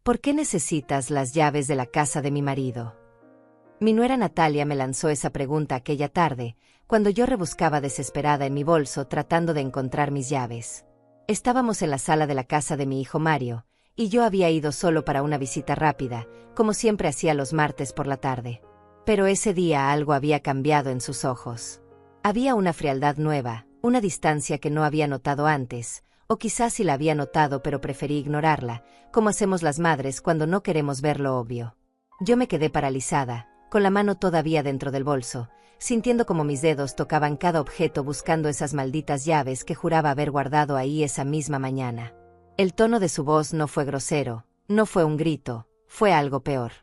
¿Por qué necesitas las llaves de la casa de mi marido? Mi nuera Natalia me lanzó esa pregunta aquella tarde, cuando yo rebuscaba desesperada en mi bolso tratando de encontrar mis llaves. Estábamos en la sala de la casa de mi hijo Mario, y yo había ido solo para una visita rápida, como siempre hacía los martes por la tarde. Pero ese día algo había cambiado en sus ojos. Había una frialdad nueva, una distancia que no había notado antes, o quizás sí la había notado pero preferí ignorarla, como hacemos las madres cuando no queremos ver lo obvio. Yo me quedé paralizada, con la mano todavía dentro del bolso, sintiendo como mis dedos tocaban cada objeto buscando esas malditas llaves que juraba haber guardado ahí esa misma mañana. El tono de su voz no fue grosero, no fue un grito, fue algo peor.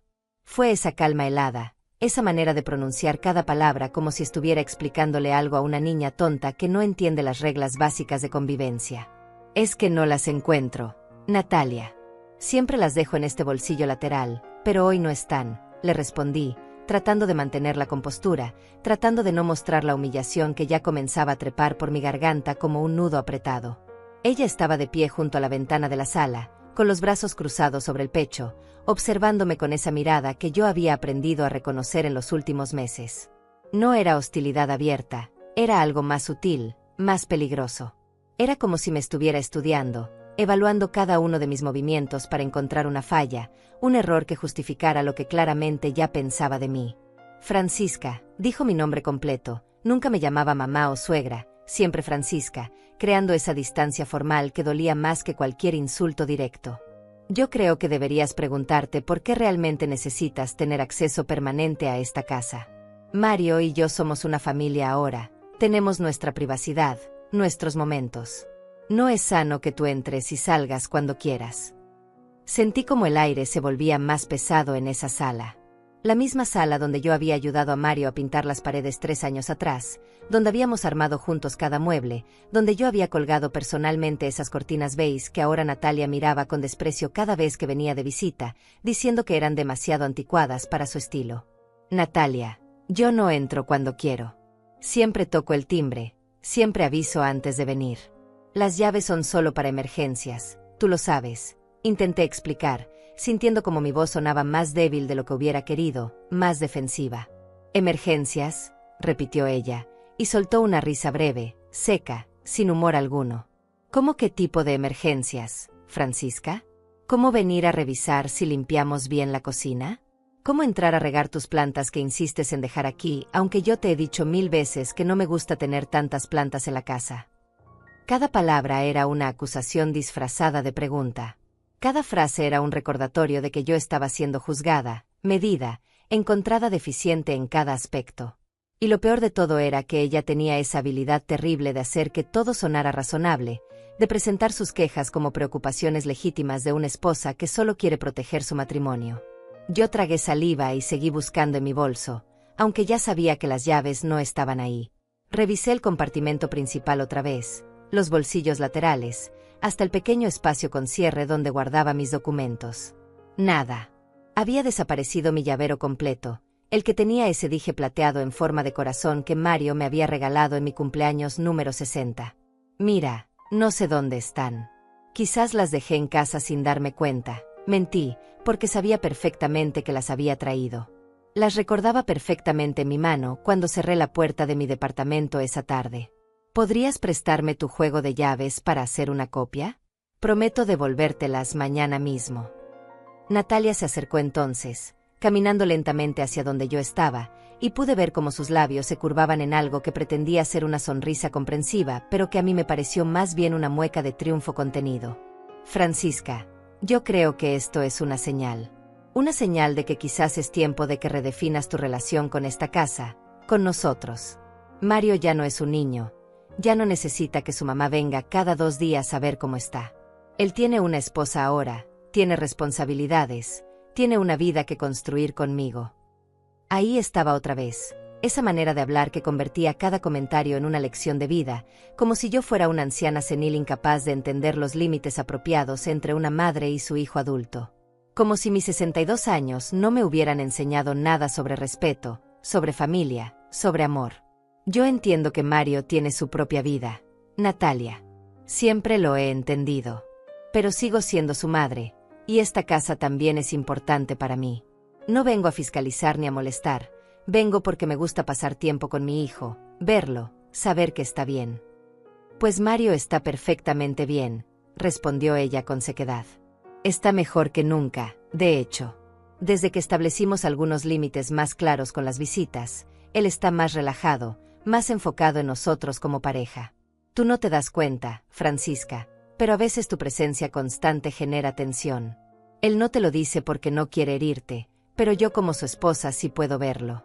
Fue esa calma helada, esa manera de pronunciar cada palabra como si estuviera explicándole algo a una niña tonta que no entiende las reglas básicas de convivencia. Es que no las encuentro, Natalia. Siempre las dejo en este bolsillo lateral, pero hoy no están, le respondí, tratando de mantener la compostura, tratando de no mostrar la humillación que ya comenzaba a trepar por mi garganta como un nudo apretado. Ella estaba de pie junto a la ventana de la sala, con los brazos cruzados sobre el pecho, observándome con esa mirada que yo había aprendido a reconocer en los últimos meses. No era hostilidad abierta, era algo más sutil, más peligroso. Era como si me estuviera estudiando, evaluando cada uno de mis movimientos para encontrar una falla, un error que justificara lo que claramente ya pensaba de mí. Francisca, dijo mi nombre completo, nunca me llamaba mamá o suegra, siempre Francisca, creando esa distancia formal que dolía más que cualquier insulto directo. Yo creo que deberías preguntarte por qué realmente necesitas tener acceso permanente a esta casa. Mario y yo somos una familia ahora, tenemos nuestra privacidad, nuestros momentos. No es sano que tú entres y salgas cuando quieras. Sentí como el aire se volvía más pesado en esa sala. La misma sala donde yo había ayudado a Mario a pintar las paredes 3 años atrás, donde habíamos armado juntos cada mueble, donde yo había colgado personalmente esas cortinas beige que ahora Natalia miraba con desprecio cada vez que venía de visita, diciendo que eran demasiado anticuadas para su estilo. Natalia, yo no entro cuando quiero. Siempre toco el timbre, siempre aviso antes de venir. Las llaves son solo para emergencias, tú lo sabes, intenté explicar, sintiendo como mi voz sonaba más débil de lo que hubiera querido, más defensiva. «¿Emergencias?», repitió ella, y soltó una risa breve, seca, sin humor alguno. «¿Cómo qué tipo de emergencias, Francisca? ¿Cómo venir a revisar si limpiamos bien la cocina? ¿Cómo entrar a regar tus plantas que insistes en dejar aquí, aunque yo te he dicho 1000 veces que no me gusta tener tantas plantas en la casa?» Cada palabra era una acusación disfrazada de pregunta. Cada frase era un recordatorio de que yo estaba siendo juzgada, medida, encontrada deficiente en cada aspecto. Y lo peor de todo era que ella tenía esa habilidad terrible de hacer que todo sonara razonable, de presentar sus quejas como preocupaciones legítimas de una esposa que solo quiere proteger su matrimonio. Yo tragué saliva y seguí buscando en mi bolso, aunque ya sabía que las llaves no estaban ahí. Revisé el compartimento principal otra vez, los bolsillos laterales, hasta el pequeño espacio con cierre donde guardaba mis documentos. Nada. Había desaparecido mi llavero completo, el que tenía ese dije plateado en forma de corazón que Mario me había regalado en mi cumpleaños número 60. Mira, no sé dónde están. Quizás las dejé en casa sin darme cuenta. Mentí, porque sabía perfectamente que las había traído. Las recordaba perfectamente en mi mano cuando cerré la puerta de mi departamento esa tarde. ¿Podrías prestarme tu juego de llaves para hacer una copia? Prometo devolvértelas mañana mismo. Natalia se acercó entonces, caminando lentamente hacia donde yo estaba, y pude ver cómo sus labios se curvaban en algo que pretendía ser una sonrisa comprensiva, pero que a mí me pareció más bien una mueca de triunfo contenido. Francisca, yo creo que esto es una señal. Una señal de que quizás es tiempo de que redefinas tu relación con esta casa, con nosotros. Mario ya no es un niño. Ya no necesita que su mamá venga cada 2 días a ver cómo está. Él tiene una esposa ahora, tiene responsabilidades, tiene una vida que construir conmigo. Ahí estaba otra vez, esa manera de hablar que convertía cada comentario en una lección de vida, como si yo fuera una anciana senil incapaz de entender los límites apropiados entre una madre y su hijo adulto. Como si mis 62 años no me hubieran enseñado nada sobre respeto, sobre familia, sobre amor. Yo entiendo que Mario tiene su propia vida, Natalia. Siempre lo he entendido. Pero sigo siendo su madre, Y esta casa también es importante para mí. No vengo a fiscalizar ni a molestar, vengo porque me gusta pasar tiempo con mi hijo, verlo, saber que está bien. Pues Mario está perfectamente bien, respondió ella con sequedad. Está mejor que nunca, de hecho. Desde que establecimos algunos límites más claros con las visitas, él está más relajado, más enfocado en nosotros como pareja. Tú no te das cuenta, Francisca, pero a veces tu presencia constante genera tensión. Él no te lo dice porque no quiere herirte, pero yo como su esposa sí puedo verlo.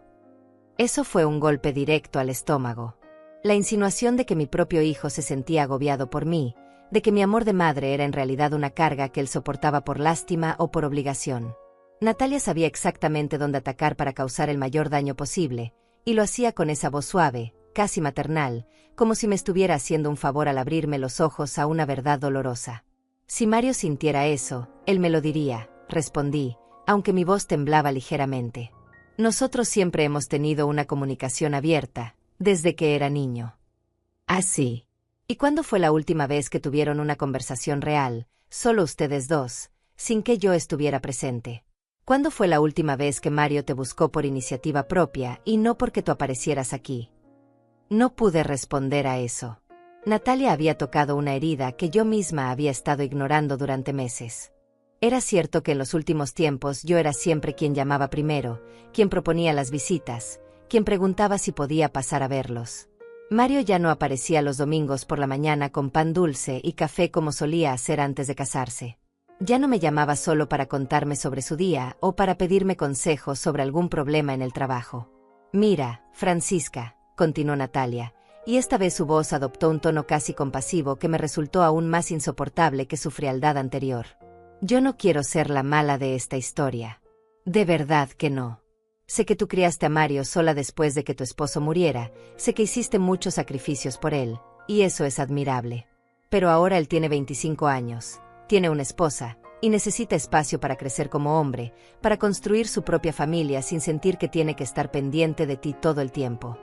Eso fue un golpe directo al estómago. La insinuación de que mi propio hijo se sentía agobiado por mí, de que mi amor de madre era en realidad una carga que él soportaba por lástima o por obligación. Natalia sabía exactamente dónde atacar para causar el mayor daño posible, y lo hacía con esa voz suave, casi maternal, como si me estuviera haciendo un favor al abrirme los ojos a una verdad dolorosa. Si Mario sintiera eso, él me lo diría, respondí, aunque mi voz temblaba ligeramente. Nosotros siempre hemos tenido una comunicación abierta, desde que era niño. ¿Ah, sí? ¿Y cuándo fue la última vez que tuvieron una conversación real, solo ustedes dos, sin que yo estuviera presente? ¿Cuándo fue la última vez que Mario te buscó por iniciativa propia y no porque tú aparecieras aquí? No pude responder a eso. Natalia había tocado una herida que yo misma había estado ignorando durante meses. Era cierto que en los últimos tiempos yo era siempre quien llamaba primero, quien proponía las visitas, quien preguntaba si podía pasar a verlos. Mario ya no aparecía los domingos por la mañana con pan dulce y café como solía hacer antes de casarse. Ya no me llamaba solo para contarme sobre su día o para pedirme consejos sobre algún problema en el trabajo. Mira, Francisca, continuó Natalia, y esta vez su voz adoptó un tono casi compasivo que me resultó aún más insoportable que su frialdad anterior. Yo no quiero ser la mala de esta historia. De verdad que no. Sé que tú criaste a Mario sola después de que tu esposo muriera, sé que hiciste muchos sacrificios por él, y eso es admirable. Pero ahora él tiene 25 años. Tiene una esposa, y necesita espacio para crecer como hombre, para construir su propia familia sin sentir que tiene que estar pendiente de ti todo el tiempo.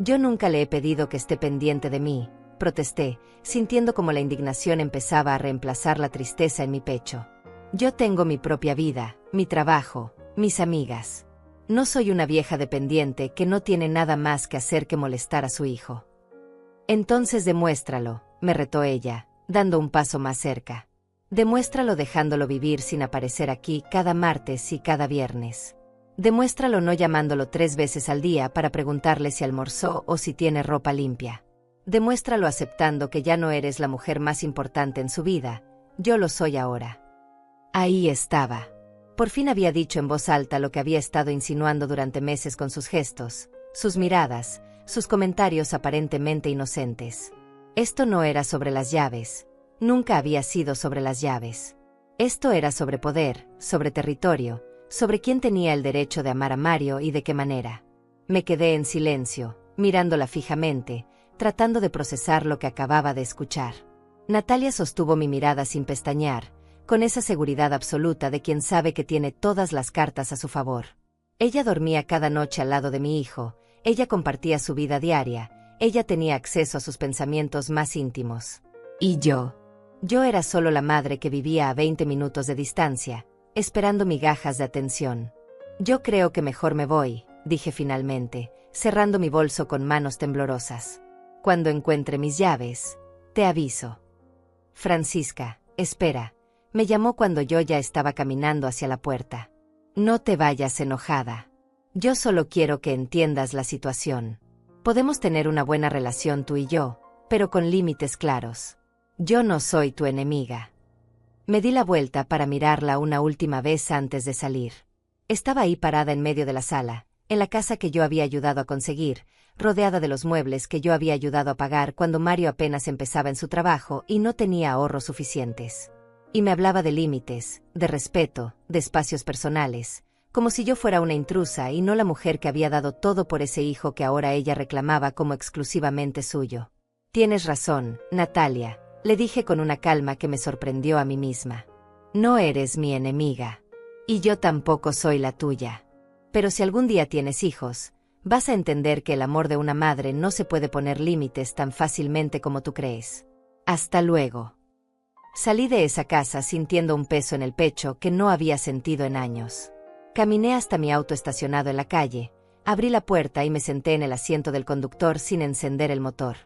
Yo nunca le he pedido que esté pendiente de mí, protesté, sintiendo como la indignación empezaba a reemplazar la tristeza en mi pecho. Yo tengo mi propia vida, mi trabajo, mis amigas. No soy una vieja dependiente que no tiene nada más que hacer que molestar a su hijo. Entonces demuéstralo, me retó ella, dando un paso más cerca. Demuéstralo dejándolo vivir sin aparecer aquí cada martes y cada viernes. Demuéstralo no llamándolo 3 veces al día para preguntarle si almorzó o si tiene ropa limpia. Demuéstralo aceptando que ya no eres la mujer más importante en su vida, yo lo soy ahora. Ahí estaba. Por fin había dicho en voz alta lo que había estado insinuando durante meses con sus gestos, sus miradas, sus comentarios aparentemente inocentes. Esto no era sobre las llaves. Nunca había sido sobre las llaves. Esto era sobre poder, sobre territorio, sobre quién tenía el derecho de amar a Mario y de qué manera. Me quedé en silencio, mirándola fijamente, tratando de procesar lo que acababa de escuchar. Natalia sostuvo mi mirada sin pestañear, con esa seguridad absoluta de quien sabe que tiene todas las cartas a su favor. Ella dormía cada noche al lado de mi hijo, ella compartía su vida diaria, ella tenía acceso a sus pensamientos más íntimos. ¿Y yo? Yo era solo la madre que vivía a 20 minutos de distancia, esperando migajas de atención. Yo creo que mejor me voy, dije finalmente, cerrando mi bolso con manos temblorosas. Cuando encuentre mis llaves, te aviso. Francisca, espera, me llamó cuando yo ya estaba caminando hacia la puerta. No te vayas enojada. Yo solo quiero que entiendas la situación. Podemos tener una buena relación tú y yo, pero con límites claros. Yo no soy tu enemiga. Me di la vuelta para mirarla una última vez antes de salir. Estaba ahí parada en medio de la sala, en la casa que yo había ayudado a conseguir, rodeada de los muebles que yo había ayudado a pagar cuando Mario apenas empezaba en su trabajo y no tenía ahorros suficientes. Y me hablaba de límites, de respeto, de espacios personales, como si yo fuera una intrusa y no la mujer que había dado todo por ese hijo que ahora ella reclamaba como exclusivamente suyo. Tienes razón, Natalia, le dije con una calma que me sorprendió a mí misma. No eres mi enemiga. Y yo tampoco soy la tuya. Pero si algún día tienes hijos, vas a entender que el amor de una madre no se puede poner límites tan fácilmente como tú crees. Hasta luego. Salí de esa casa sintiendo un peso en el pecho que no había sentido en años. Caminé hasta mi auto estacionado en la calle, abrí la puerta y me senté en el asiento del conductor sin encender el motor.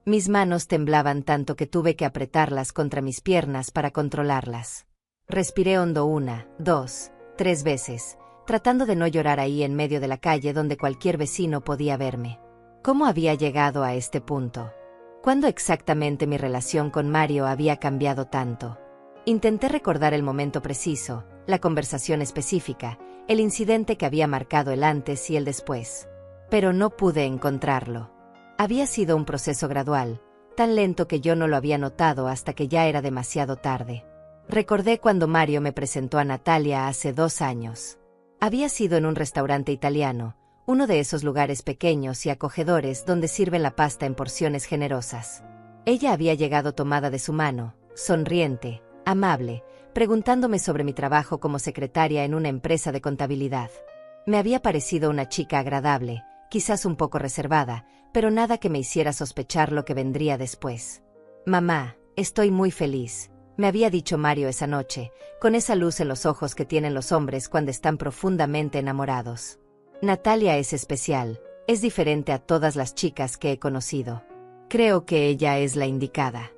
Mis manos temblaban tanto que tuve que apretarlas contra mis piernas para controlarlas. Respiré hondo 1, 2, 3 veces, tratando de no llorar ahí en medio de la calle donde cualquier vecino podía verme. ¿Cómo había llegado a este punto? ¿Cuándo exactamente mi relación con Mario había cambiado tanto? Intenté recordar el momento preciso, la conversación específica, el incidente que había marcado el antes y el después. Pero no pude encontrarlo. Había sido un proceso gradual, tan lento que yo no lo había notado hasta que ya era demasiado tarde. Recordé cuando Mario me presentó a Natalia hace 2 años. Había sido en un restaurante italiano, uno de esos lugares pequeños y acogedores donde sirven la pasta en porciones generosas. Ella había llegado tomada de su mano, sonriente, amable, preguntándome sobre mi trabajo como secretaria en una empresa de contabilidad. Me había parecido una chica agradable, quizás un poco reservada, pero nada que me hiciera sospechar lo que vendría después. «Mamá, estoy muy feliz», me había dicho Mario esa noche, con esa luz en los ojos que tienen los hombres cuando están profundamente enamorados. «Natalia es especial, es diferente a todas las chicas que he conocido. Creo que ella es la indicada».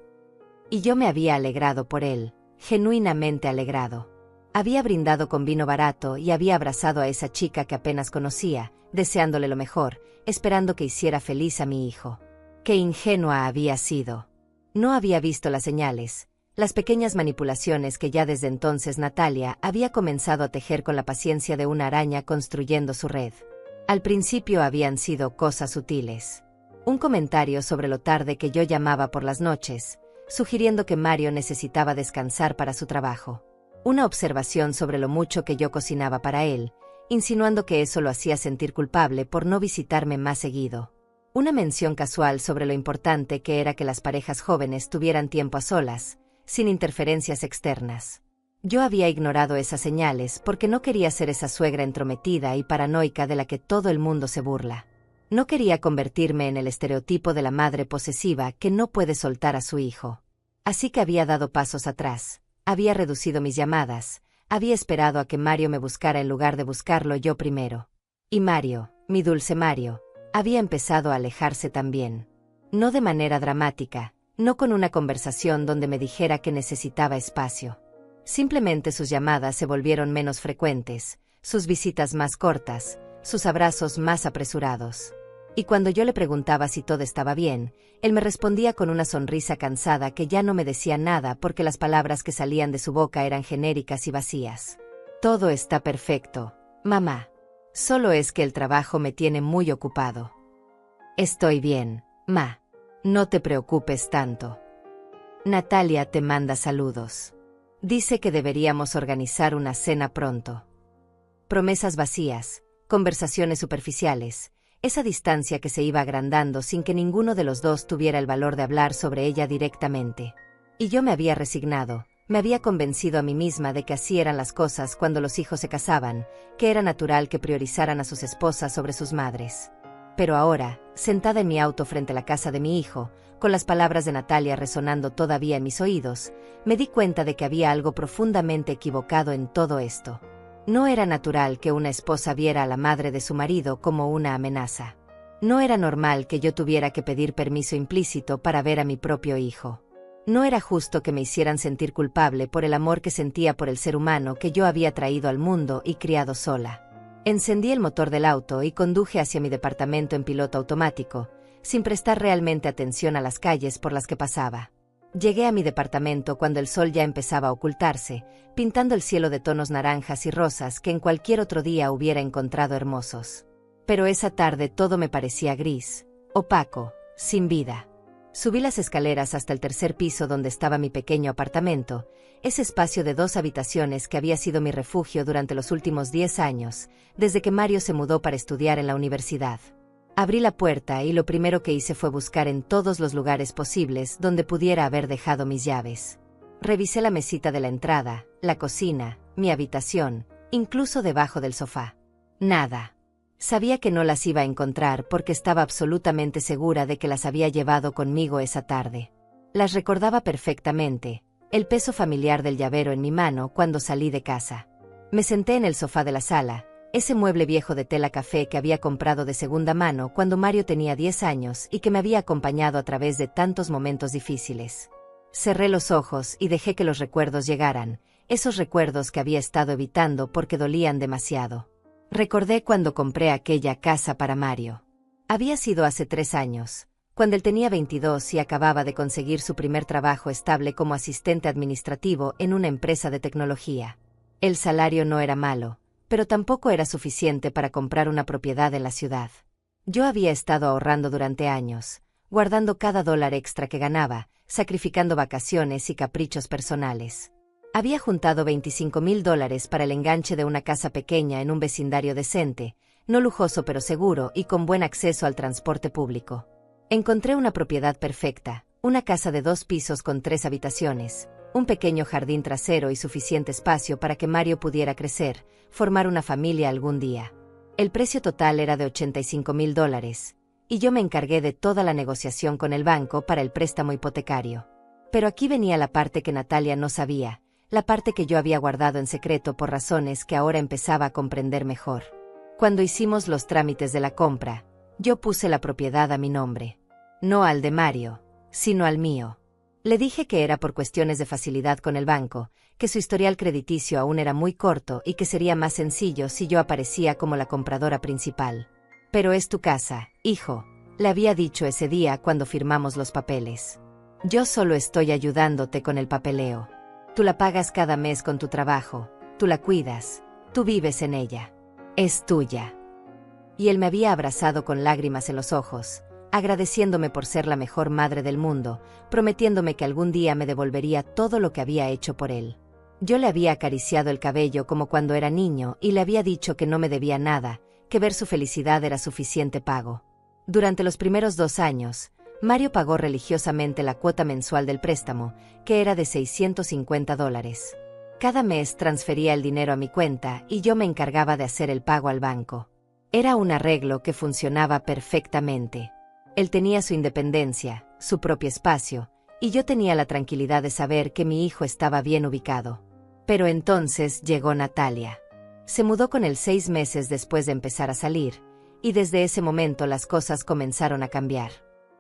Y yo me había alegrado por él, genuinamente alegrado. Había brindado con vino barato y había abrazado a esa chica que apenas conocía, deseándole lo mejor, esperando que hiciera feliz a mi hijo. Qué ingenua había sido. No había visto las señales, las pequeñas manipulaciones que ya desde entonces Natalia había comenzado a tejer con la paciencia de una araña construyendo su red. Al principio habían sido cosas sutiles. Un comentario sobre lo tarde que yo llamaba por las noches, sugiriendo que Mario necesitaba descansar para su trabajo. Una observación sobre lo mucho que yo cocinaba para él, insinuando que eso lo hacía sentir culpable por no visitarme más seguido. Una mención casual sobre lo importante que era que las parejas jóvenes tuvieran tiempo a solas, sin interferencias externas. Yo había ignorado esas señales porque no quería ser esa suegra entrometida y paranoica de la que todo el mundo se burla. No quería convertirme en el estereotipo de la madre posesiva que no puede soltar a su hijo. Así que había dado pasos atrás, había reducido mis llamadas, había esperado a que Mario me buscara en lugar de buscarlo yo primero. Y Mario, mi dulce Mario, había empezado a alejarse también. No de manera dramática, no con una conversación donde me dijera que necesitaba espacio. Simplemente sus llamadas se volvieron menos frecuentes, sus visitas más cortas, sus abrazos más apresurados. Y cuando yo le preguntaba si todo estaba bien, él me respondía con una sonrisa cansada que ya no me decía nada porque las palabras que salían de su boca eran genéricas y vacías. «Todo está perfecto, mamá. Solo es que el trabajo me tiene muy ocupado». «Estoy bien, ma. No te preocupes tanto. Natalia te manda saludos. Dice que deberíamos organizar una cena pronto». Promesas vacías, conversaciones superficiales, esa distancia que se iba agrandando sin que ninguno de los dos tuviera el valor de hablar sobre ella directamente. Y yo me había resignado, me había convencido a mí misma de que así eran las cosas cuando los hijos se casaban, que era natural que priorizaran a sus esposas sobre sus madres. Pero ahora, sentada en mi auto frente a la casa de mi hijo, con las palabras de Natalia resonando todavía en mis oídos, me di cuenta de que había algo profundamente equivocado en todo esto. No era natural que una esposa viera a la madre de su marido como una amenaza. No era normal que yo tuviera que pedir permiso implícito para ver a mi propio hijo. No era justo que me hicieran sentir culpable por el amor que sentía por el ser humano que yo había traído al mundo y criado sola. Encendí el motor del auto y conduje hacia mi departamento en piloto automático, sin prestar realmente atención a las calles por las que pasaba. Llegué a mi departamento cuando el sol ya empezaba a ocultarse, pintando el cielo de tonos naranjas y rosas que en cualquier otro día hubiera encontrado hermosos. Pero esa tarde todo me parecía gris, opaco, sin vida. Subí las escaleras hasta el 3er piso donde estaba mi pequeño apartamento, ese espacio de 2 habitaciones que había sido mi refugio durante los últimos 10 años, desde que Mario se mudó para estudiar en la universidad. Abrí la puerta y lo primero que hice fue buscar en todos los lugares posibles donde pudiera haber dejado mis llaves. Revisé la mesita de la entrada, la cocina, mi habitación, incluso debajo del sofá. Nada. Sabía que no las iba a encontrar porque estaba absolutamente segura de que las había llevado conmigo esa tarde. Las recordaba perfectamente, el peso familiar del llavero en mi mano cuando salí de casa. Me senté en el sofá de la sala, ese mueble viejo de tela café que había comprado de segunda mano cuando Mario tenía 10 años y que me había acompañado a través de tantos momentos difíciles. Cerré los ojos y dejé que los recuerdos llegaran, esos recuerdos que había estado evitando porque dolían demasiado. Recordé cuando compré aquella casa para Mario. Había sido hace 3 años, cuando él tenía 22 y acababa de conseguir su primer trabajo estable como asistente administrativo en una empresa de tecnología. El salario no era malo, pero tampoco era suficiente para comprar una propiedad en la ciudad. Yo había estado ahorrando durante años, guardando cada dólar extra que ganaba, sacrificando vacaciones y caprichos personales. Había juntado $25,000 para el enganche de una casa pequeña en un vecindario decente, no lujoso pero seguro y con buen acceso al transporte público. Encontré una propiedad perfecta, una casa de 2 pisos con 3 habitaciones, un pequeño jardín trasero y suficiente espacio para que Mario pudiera crecer, formar una familia algún día. El precio total era de $85,000, y yo me encargué de toda la negociación con el banco para el préstamo hipotecario. Pero aquí venía la parte que Natalia no sabía, la parte que yo había guardado en secreto por razones que ahora empezaba a comprender mejor. Cuando hicimos los trámites de la compra, yo puse la propiedad a mi nombre. No al de Mario, sino al mío. Le dije que era por cuestiones de facilidad con el banco, que su historial crediticio aún era muy corto y que sería más sencillo si yo aparecía como la compradora principal. Pero es tu casa, hijo, le había dicho ese día cuando firmamos los papeles. Yo solo estoy ayudándote con el papeleo. Tú la pagas cada mes con tu trabajo, tú la cuidas, tú vives en ella. Es tuya. Y él me había abrazado con lágrimas en los ojos, agradeciéndome por ser la mejor madre del mundo, prometiéndome que algún día me devolvería todo lo que había hecho por él. Yo le había acariciado el cabello como cuando era niño y le había dicho que no me debía nada, que ver su felicidad era suficiente pago. Durante los primeros 2 años, Mario pagó religiosamente la cuota mensual del préstamo, que era de $650. Cada mes transfería el dinero a mi cuenta y yo me encargaba de hacer el pago al banco. Era un arreglo que funcionaba perfectamente. Él tenía su independencia, su propio espacio, y yo tenía la tranquilidad de saber que mi hijo estaba bien ubicado. Pero entonces llegó Natalia. Se mudó con él 6 meses después de empezar a salir, y desde ese momento las cosas comenzaron a cambiar.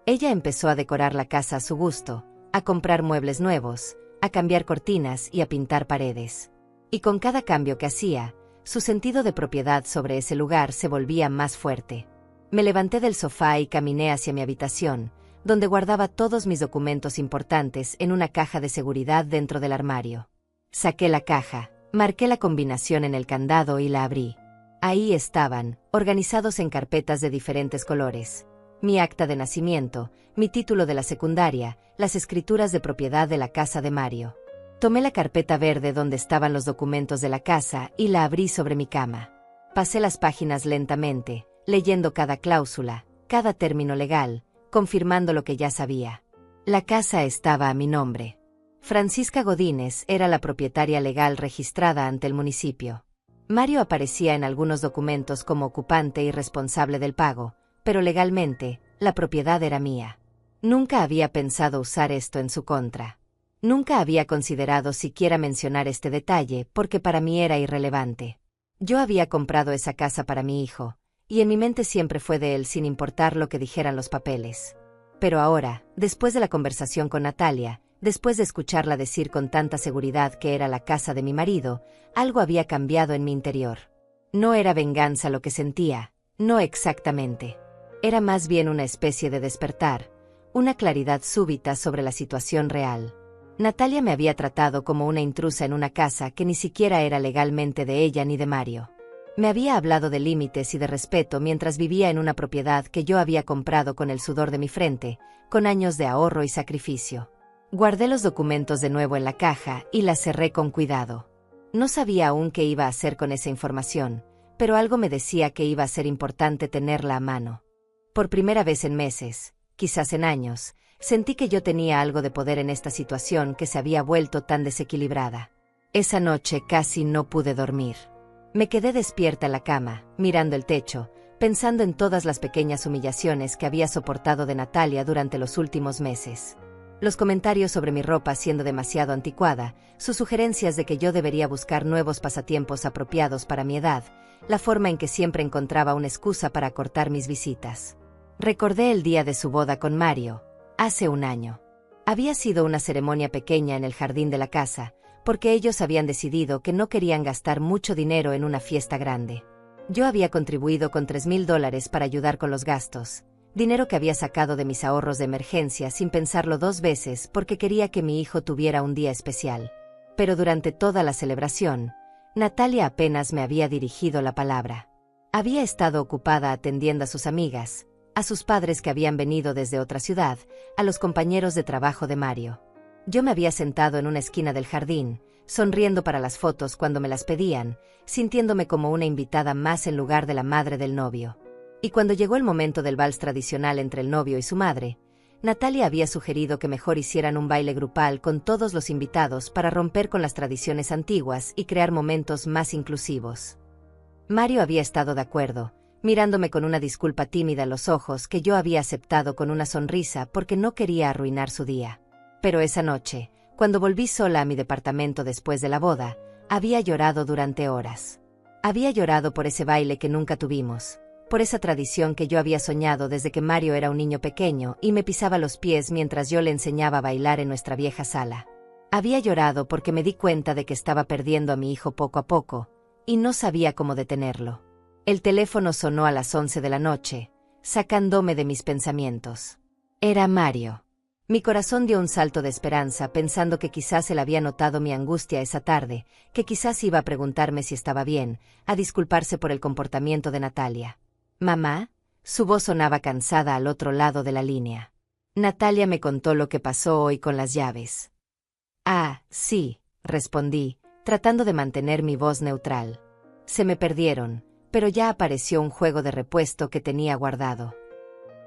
Ella empezó a decorar la casa a su gusto, a comprar muebles nuevos, a cambiar cortinas y a pintar paredes. Y con cada cambio que hacía, su sentido de propiedad sobre ese lugar se volvía más fuerte. Me levanté del sofá y caminé hacia mi habitación, donde guardaba todos mis documentos importantes en una caja de seguridad dentro del armario. Saqué la caja, marqué la combinación en el candado y la abrí. Ahí estaban, organizados en carpetas de diferentes colores. Mi acta de nacimiento, mi título de la secundaria, las escrituras de propiedad de la casa de Mario. Tomé la carpeta verde donde estaban los documentos de la casa y la abrí sobre mi cama. Pasé las páginas lentamente, leyendo cada cláusula, cada término legal, confirmando lo que ya sabía. La casa estaba a mi nombre. Francisca Godínez era la propietaria legal registrada ante el municipio. Mario aparecía en algunos documentos como ocupante y responsable del pago, pero legalmente, la propiedad era mía. Nunca había pensado usar esto en su contra. Nunca había considerado siquiera mencionar este detalle porque para mí era irrelevante. Yo había comprado esa casa para mi hijo, y en mi mente siempre fue de él sin importar lo que dijeran los papeles. Pero ahora, después de la conversación con Natalia, después de escucharla decir con tanta seguridad que era la casa de mi marido, algo había cambiado en mi interior. No era venganza lo que sentía, no exactamente. Era más bien una especie de despertar, una claridad súbita sobre la situación real. Natalia me había tratado como una intrusa en una casa que ni siquiera era legalmente de ella ni de Mario. Me había hablado de límites y de respeto mientras vivía en una propiedad que yo había comprado con el sudor de mi frente, con años de ahorro y sacrificio. Guardé los documentos de nuevo en la caja y la cerré con cuidado. No sabía aún qué iba a hacer con esa información, pero algo me decía que iba a ser importante tenerla a mano. Por primera vez en meses, quizás en años, sentí que yo tenía algo de poder en esta situación que se había vuelto tan desequilibrada. Esa noche casi no pude dormir. Me quedé despierta en la cama, mirando el techo, pensando en todas las pequeñas humillaciones que había soportado de Natalia durante los últimos meses. Los comentarios sobre mi ropa siendo demasiado anticuada, sus sugerencias de que yo debería buscar nuevos pasatiempos apropiados para mi edad, la forma en que siempre encontraba una excusa para acortar mis visitas. Recordé el día de su boda con Mario, hace un año. Había sido una ceremonia pequeña en el jardín de la casa, porque ellos habían decidido que no querían gastar mucho dinero en una fiesta grande. Yo había contribuido con $3,000 para ayudar con los gastos, dinero que había sacado de mis ahorros de emergencia sin pensarlo 2 veces porque quería que mi hijo tuviera un día especial. Pero durante toda la celebración, Natalia apenas me había dirigido la palabra. Había estado ocupada atendiendo a sus amigas, a sus padres que habían venido desde otra ciudad, a los compañeros de trabajo de Mario. Yo me había sentado en una esquina del jardín, sonriendo para las fotos cuando me las pedían, sintiéndome como una invitada más en lugar de la madre del novio. Y cuando llegó el momento del vals tradicional entre el novio y su madre, Natalia había sugerido que mejor hicieran un baile grupal con todos los invitados para romper con las tradiciones antiguas y crear momentos más inclusivos. Mario había estado de acuerdo, mirándome con una disculpa tímida en los ojos que yo había aceptado con una sonrisa porque no quería arruinar su día. Pero esa noche, cuando volví sola a mi departamento después de la boda, había llorado durante horas. Había llorado por ese baile que nunca tuvimos, por esa tradición que yo había soñado desde que Mario era un niño pequeño y me pisaba los pies mientras yo le enseñaba a bailar en nuestra vieja sala. Había llorado porque me di cuenta de que estaba perdiendo a mi hijo poco a poco, y no sabía cómo detenerlo. El teléfono sonó a las 11 de la noche, sacándome de mis pensamientos. Era Mario. Mi corazón dio un salto de esperanza pensando que quizás él había notado mi angustia esa tarde, que quizás iba a preguntarme si estaba bien, a disculparse por el comportamiento de Natalia. «Mamá», su voz sonaba cansada al otro lado de la línea. Natalia me contó lo que pasó hoy con las llaves. «Ah, sí», respondí, tratando de mantener mi voz neutral. «Se me perdieron, pero ya apareció un juego de repuesto que tenía guardado».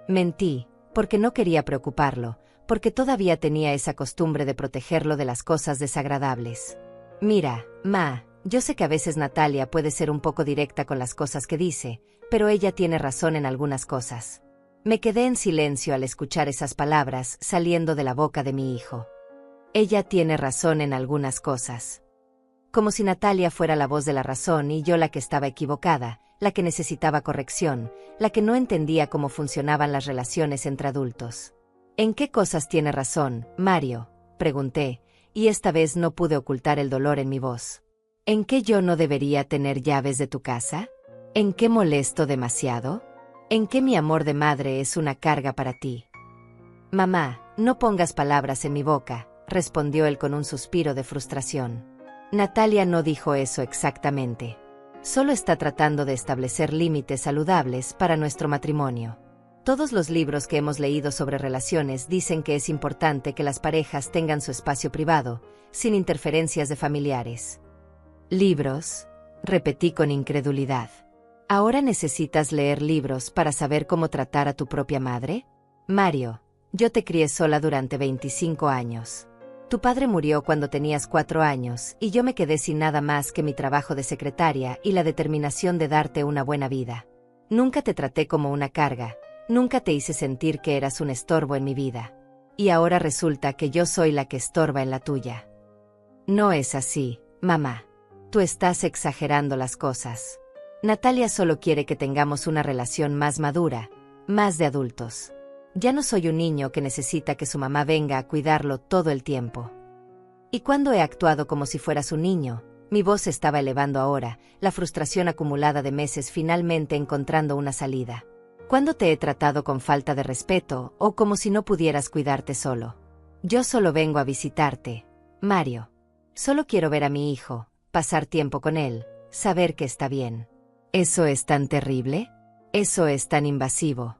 Mentí, porque no quería preocuparlo, porque todavía tenía esa costumbre de protegerlo de las cosas desagradables. «Mira, Ma, yo sé que a veces Natalia puede ser un poco directa con las cosas que dice, pero ella tiene razón en algunas cosas». Me quedé en silencio al escuchar esas palabras saliendo de la boca de mi hijo. Ella tiene razón en algunas cosas. Como si Natalia fuera la voz de la razón y yo la que estaba equivocada, la que necesitaba corrección, la que no entendía cómo funcionaban las relaciones entre adultos. «¿En qué cosas tiene razón, Mario?», pregunté, y esta vez no pude ocultar el dolor en mi voz. «¿En qué yo no debería tener llaves de tu casa? ¿En qué molesto demasiado? ¿En qué mi amor de madre es una carga para ti?». «Mamá, no pongas palabras en mi boca», respondió él con un suspiro de frustración. «Natalia no dijo eso exactamente. Solo está tratando de establecer límites saludables para nuestro matrimonio. Todos los libros que hemos leído sobre relaciones dicen que es importante que las parejas tengan su espacio privado, sin interferencias de familiares». «¿Libros?», repetí con incredulidad. «¿Ahora necesitas leer libros para saber cómo tratar a tu propia madre? Mario, yo te crié sola durante 25 años. Tu padre murió cuando tenías 4 años y yo me quedé sin nada más que mi trabajo de secretaria y la determinación de darte una buena vida. Nunca te traté como una carga, nunca te hice sentir que eras un estorbo en mi vida. Y ahora resulta que yo soy la que estorba en la tuya». «No es así, mamá. Tú estás exagerando las cosas. Natalia solo quiere que tengamos una relación más madura, más de adultos. Ya no soy un niño que necesita que su mamá venga a cuidarlo todo el tiempo». ¿Y cuándo he actuado como si fueras un niño? Mi voz se estaba elevando ahora, la frustración acumulada de meses finalmente encontrando una salida. ¿Cuándo te he tratado con falta de respeto o como si no pudieras cuidarte solo? Yo solo vengo a visitarte, Mario. Solo quiero ver a mi hijo, pasar tiempo con él, saber que está bien. ¿Eso es tan terrible? ¿Eso es tan invasivo?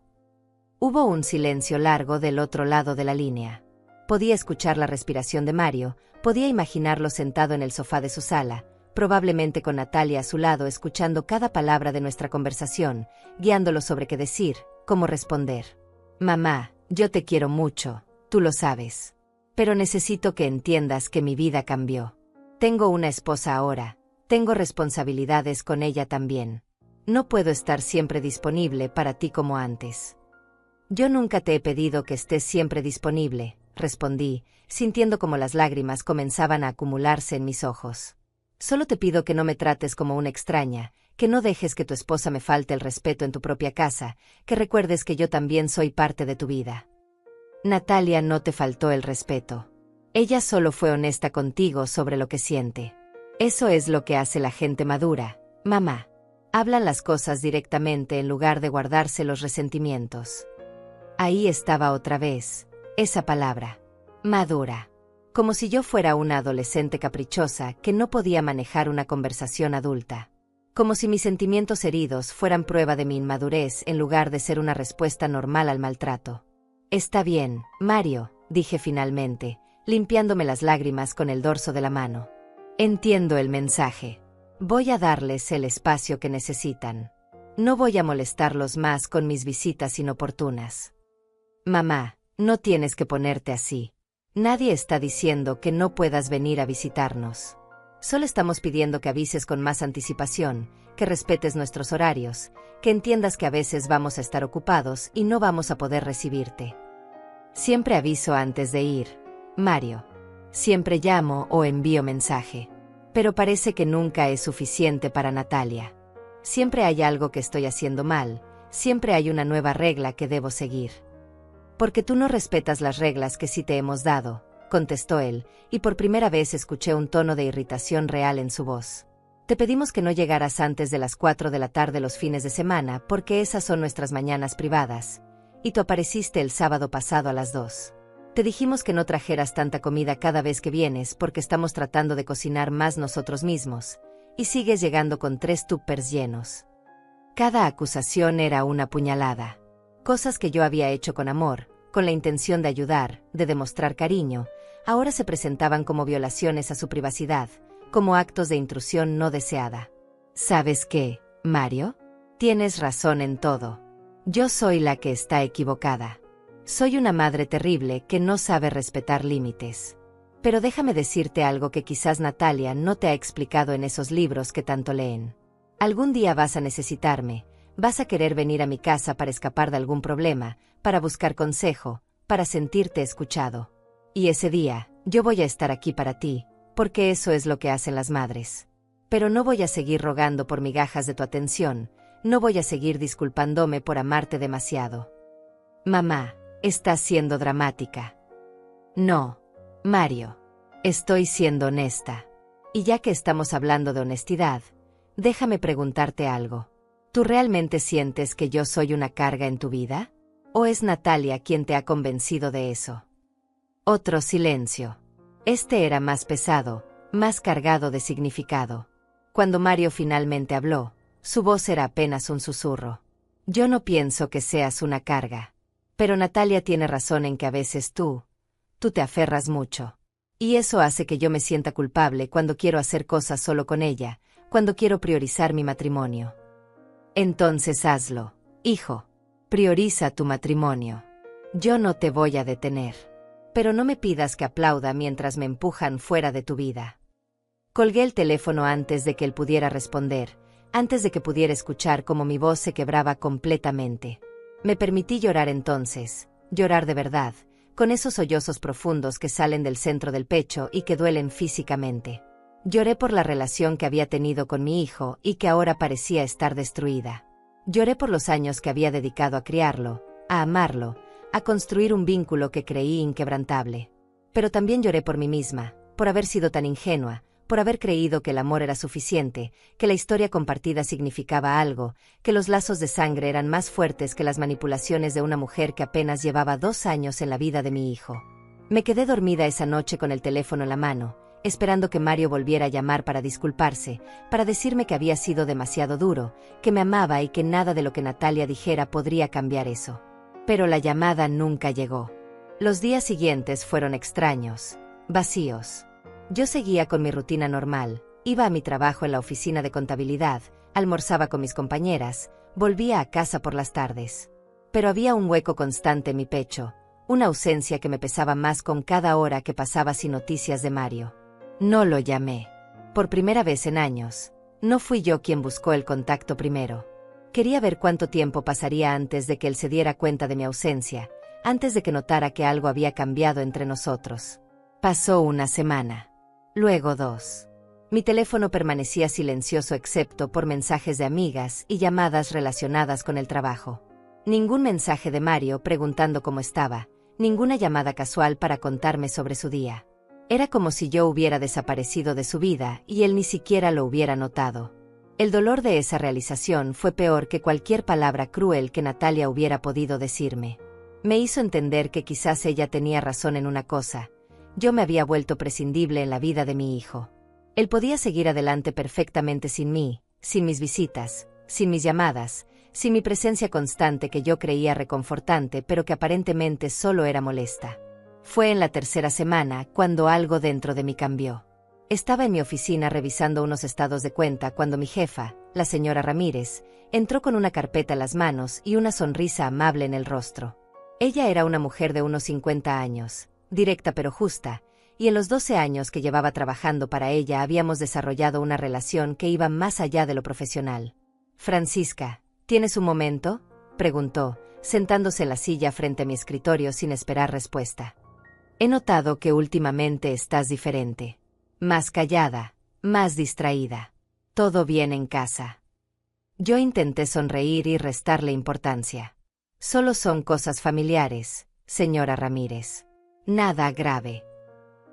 Hubo un silencio largo del otro lado de la línea. Podía escuchar la respiración de Mario, podía imaginarlo sentado en el sofá de su sala, probablemente con Natalia a su lado escuchando cada palabra de nuestra conversación, guiándolo sobre qué decir, cómo responder. «Mamá, yo te quiero mucho, tú lo sabes. Pero necesito que entiendas que mi vida cambió. Tengo una esposa ahora, tengo responsabilidades con ella también. No puedo estar siempre disponible para ti como antes». «Yo nunca te he pedido que estés siempre disponible», respondí, sintiendo como las lágrimas comenzaban a acumularse en mis ojos. Solo te pido que no me trates como una extraña, que no dejes que tu esposa me falte el respeto en tu propia casa, que recuerdes que yo también soy parte de tu vida. Natalia no te faltó el respeto. Ella solo fue honesta contigo sobre lo que siente. Eso es lo que hace la gente madura, mamá. Hablan las cosas directamente en lugar de guardarse los resentimientos. Ahí estaba otra vez, esa palabra, madura. Como si yo fuera una adolescente caprichosa que no podía manejar una conversación adulta. Como si mis sentimientos heridos fueran prueba de mi inmadurez en lugar de ser una respuesta normal al maltrato. Está bien, Mario, dije finalmente, limpiándome las lágrimas con el dorso de la mano. Entiendo el mensaje. Voy a darles el espacio que necesitan. No voy a molestarlos más con mis visitas inoportunas. Mamá, no tienes que ponerte así. Nadie está diciendo que no puedas venir a visitarnos. Solo estamos pidiendo que avises con más anticipación, que respetes nuestros horarios, que entiendas que a veces vamos a estar ocupados y no vamos a poder recibirte. Siempre aviso antes de ir, Mario. Siempre llamo o envío mensaje. Pero parece que nunca es suficiente para Natalia. Siempre hay algo que estoy haciendo mal, siempre hay una nueva regla que debo seguir. Porque tú no respetas las reglas que sí te hemos dado, contestó él, y por primera vez escuché un tono de irritación real en su voz. Te pedimos que no llegaras antes de las 4 de la tarde los fines de semana porque esas son nuestras mañanas privadas, y tú apareciste el sábado pasado a las 2. Te dijimos que no trajeras tanta comida cada vez que vienes porque estamos tratando de cocinar más nosotros mismos, y sigues llegando con 3 tuppers llenos. Cada acusación era una puñalada. Cosas que yo había hecho con amor, con la intención de ayudar, de demostrar cariño, ahora se presentaban como violaciones a su privacidad, como actos de intrusión no deseada. ¿Sabes qué, Mario? Tienes razón en todo. Yo soy la que está equivocada. Soy una madre terrible que no sabe respetar límites. Pero déjame decirte algo que quizás Natalia no te ha explicado en esos libros que tanto leen. Algún día vas a necesitarme. Vas a querer venir a mi casa para escapar de algún problema, para buscar consejo, para sentirte escuchado. Y ese día, yo voy a estar aquí para ti, porque eso es lo que hacen las madres. Pero no voy a seguir rogando por migajas de tu atención, no voy a seguir disculpándome por amarte demasiado. Mamá, estás siendo dramática. No, Mario, estoy siendo honesta. Y ya que estamos hablando de honestidad, déjame preguntarte algo. ¿Tú realmente sientes que yo soy una carga en tu vida? ¿O es Natalia quien te ha convencido de eso? Otro silencio. Este era más pesado, más cargado de significado. Cuando Mario finalmente habló, su voz era apenas un susurro. Yo no pienso que seas una carga. Pero Natalia tiene razón en que a veces tú te aferras mucho. Y eso hace que yo me sienta culpable cuando quiero hacer cosas solo con ella, cuando quiero priorizar mi matrimonio. Entonces hazlo, hijo. Prioriza tu matrimonio. Yo no te voy a detener. Pero no me pidas que aplauda mientras me empujan fuera de tu vida. Colgué el teléfono antes de que él pudiera responder, antes de que pudiera escuchar cómo mi voz se quebraba completamente. Me permití llorar entonces, llorar de verdad, con esos sollozos profundos que salen del centro del pecho y que duelen físicamente. Lloré por la relación que había tenido con mi hijo y que ahora parecía estar destruida. Lloré por los años que había dedicado a criarlo, a amarlo, a construir un vínculo que creí inquebrantable. Pero también lloré por mí misma, por haber sido tan ingenua, por haber creído que el amor era suficiente, que la historia compartida significaba algo, que los lazos de sangre eran más fuertes que las manipulaciones de una mujer que apenas llevaba 2 años en la vida de mi hijo. Me quedé dormida esa noche con el teléfono en la mano, esperando que Mario volviera a llamar para disculparse, para decirme que había sido demasiado duro, que me amaba y que nada de lo que Natalia dijera podría cambiar eso. Pero la llamada nunca llegó. Los días siguientes fueron extraños, vacíos. Yo seguía con mi rutina normal, iba a mi trabajo en la oficina de contabilidad, almorzaba con mis compañeras, volvía a casa por las tardes. Pero había un hueco constante en mi pecho, una ausencia que me pesaba más con cada hora que pasaba sin noticias de Mario. No lo llamé. Por primera vez en años, no fui yo quien buscó el contacto primero. Quería ver cuánto tiempo pasaría antes de que él se diera cuenta de mi ausencia, antes de que notara que algo había cambiado entre nosotros. Pasó una semana. Luego 2. Mi teléfono permanecía silencioso excepto por mensajes de amigas y llamadas relacionadas con el trabajo. Ningún mensaje de Mario preguntando cómo estaba, ninguna llamada casual para contarme sobre su día. Era como si yo hubiera desaparecido de su vida y él ni siquiera lo hubiera notado. El dolor de esa realización fue peor que cualquier palabra cruel que Natalia hubiera podido decirme. Me hizo entender que quizás ella tenía razón en una cosa: yo me había vuelto prescindible en la vida de mi hijo. Él podía seguir adelante perfectamente sin mí, sin mis visitas, sin mis llamadas, sin mi presencia constante que yo creía reconfortante pero que aparentemente solo era molesta. Fue en la tercera semana cuando algo dentro de mí cambió. Estaba en mi oficina revisando unos estados de cuenta cuando mi jefa, la señora Ramírez, entró con una carpeta en las manos y una sonrisa amable en el rostro. Ella era una mujer de unos 50 años, directa pero justa, y en los 12 años que llevaba trabajando para ella habíamos desarrollado una relación que iba más allá de lo profesional. «Francisca, ¿tienes un momento?», preguntó, sentándose en la silla frente a mi escritorio sin esperar respuesta. «He notado que últimamente estás diferente. Más callada, más distraída. ¿Todo bien en casa?». Yo intenté sonreír y restarle importancia. «Solo son cosas familiares, señora Ramírez. Nada grave».